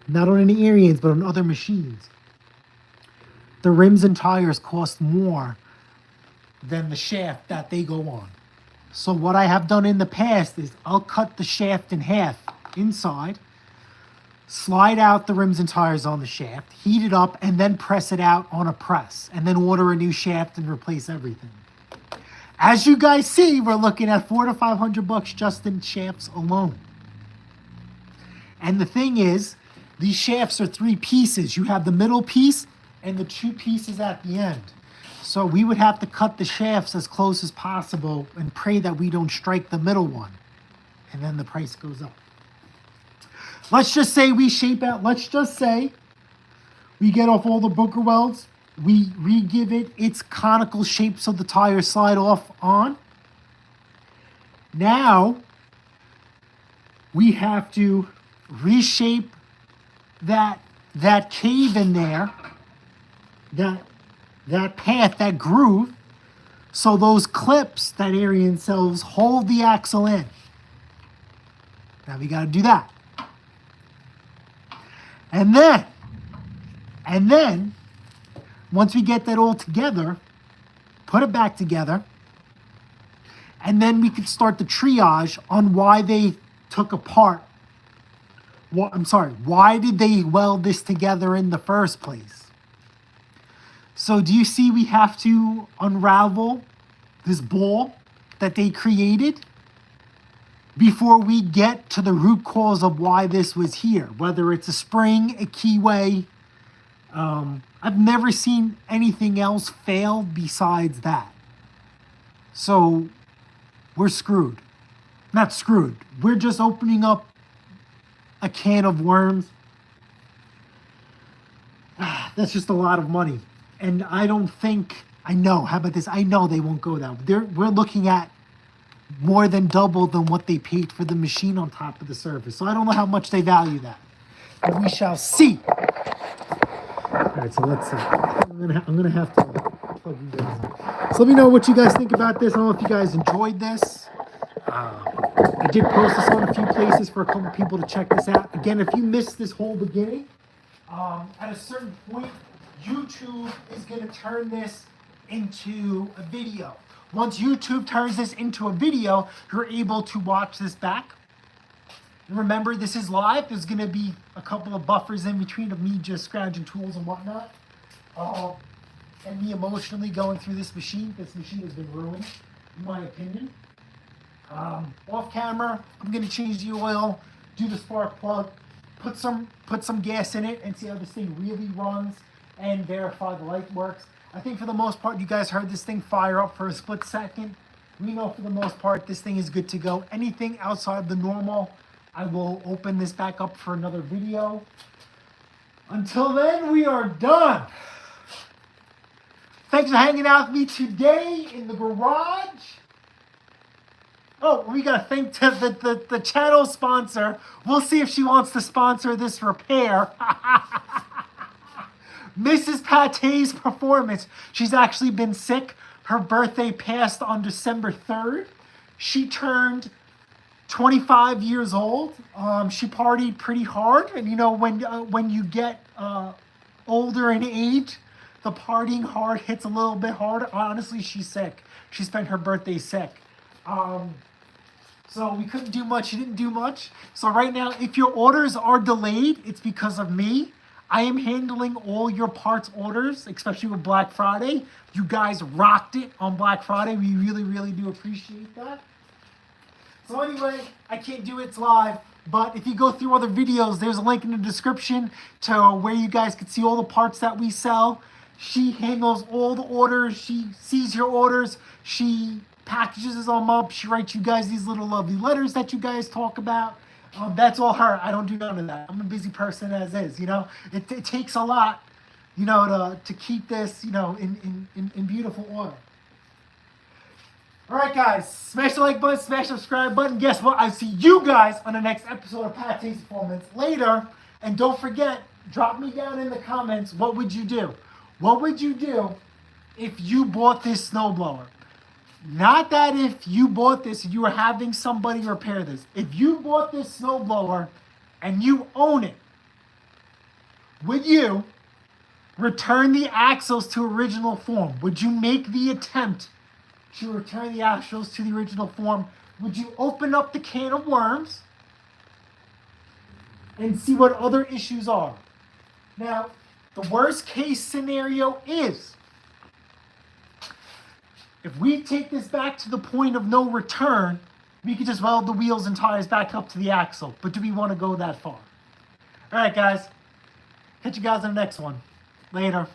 not on any Ariens, but on other machines, the rims and tires cost more than the shaft that they go on. So what I have done in the past is I'll cut the shaft in half inside, slide out the rims and tires on the shaft, heat it up, and then press it out on a press, and then order a new shaft and replace everything. As you guys see, we're looking at $400 to $500 just in shafts alone. And the thing is, these shafts are 3 pieces. You have the middle piece and the 2 pieces at the end. So we would have to cut the shafts as close as possible and pray that we don't strike the middle one. And then the price goes up. Let's just say we shape out, let's just say we get off all the Booker welds, we re-give it its conical shape so the tires slide off on. Now, we have to reshape that cave in there, that path, that groove, so those clips that Ariens sells hold the axle in. Now we got to do that. And then, once we get that all together, put it back together, and then we can start the triage on why they took apart. Why did they weld this together in the first place? So do you see we have to unravel this ball that they created before we get to the root cause of why this was here? Whether it's a spring, a keyway. I've never seen anything else fail besides that. So we're screwed. Not screwed. We're just opening up a can of worms. That's just a lot of money. And I don't think, I know, how about this? I know they won't go that way. We're looking at more than double than what they paid for the machine on top of the surface. So I don't know how much they value that. But we shall see. All right, so let's see. I'm gonna have to plug you guys in. So let me know what you guys think about this. I don't know if you guys enjoyed this. I did post this on a few places for a couple people to check this out. Again, if you missed this whole beginning, at a certain point, YouTube is going to turn this into a video. Once YouTube turns this into a video, you're able to watch this back. And remember, this is live. There's going to be a couple of buffers in between of me just scrounging tools and whatnot. And me emotionally going through this machine. This machine has been ruined, in my opinion. Off camera, I'm going to change the oil, do the spark plug, put some gas in it, and see how this thing really runs, and verify the light works. I think for the most part, you guys heard this thing fire up for a split second. We know for the most part, this thing is good to go. Anything outside the normal, I will open this back up for another video. Until then, we are done. Thanks for hanging out with me today in the garage. Oh, we got to thank the channel sponsor. We'll see if she wants to sponsor this repair. Mrs. Pate's Performance. She's actually been sick. Her birthday passed on December 3rd. She turned 25 years old. She partied pretty hard. And you know, when you get older in age, the partying hard hits a little bit harder. Honestly, she's sick. She spent her birthday sick. So we couldn't do much. She didn't do much. So right now, if your orders are delayed, it's because of me. I am handling all your parts orders, especially with Black Friday. You guys rocked it on Black Friday. We really, really do appreciate that. So anyway, I can't do it live, but if you go through other videos, there's a link in the description to where you guys can see all the parts that we sell. She handles all the orders. She sees your orders. She packages them up. She writes you guys these little lovely letters that you guys talk about. That's all her. I don't do none of that. I'm a busy person as is, you know. It takes a lot, you know, to keep this, you know, in beautiful order. All right, guys. Smash the like button, smash the subscribe button. Guess what? I'll see you guys on the next episode of Pate's Performance later. And don't forget, drop me down in the comments, what would you do? What would you do if you bought this snowblower? Not that if you bought this and you were having somebody repair this. If you bought this snowblower and you own it, would you return the axles to original form? Would you make the attempt to return the axles to the original form, would you open up the can of worms and see what other issues are? Now, the worst case scenario is if we take this back to the point of no return, we could just weld the wheels and tires back up to the axle. But do we want to go that far? All right, guys. Catch you guys on the next one. Later.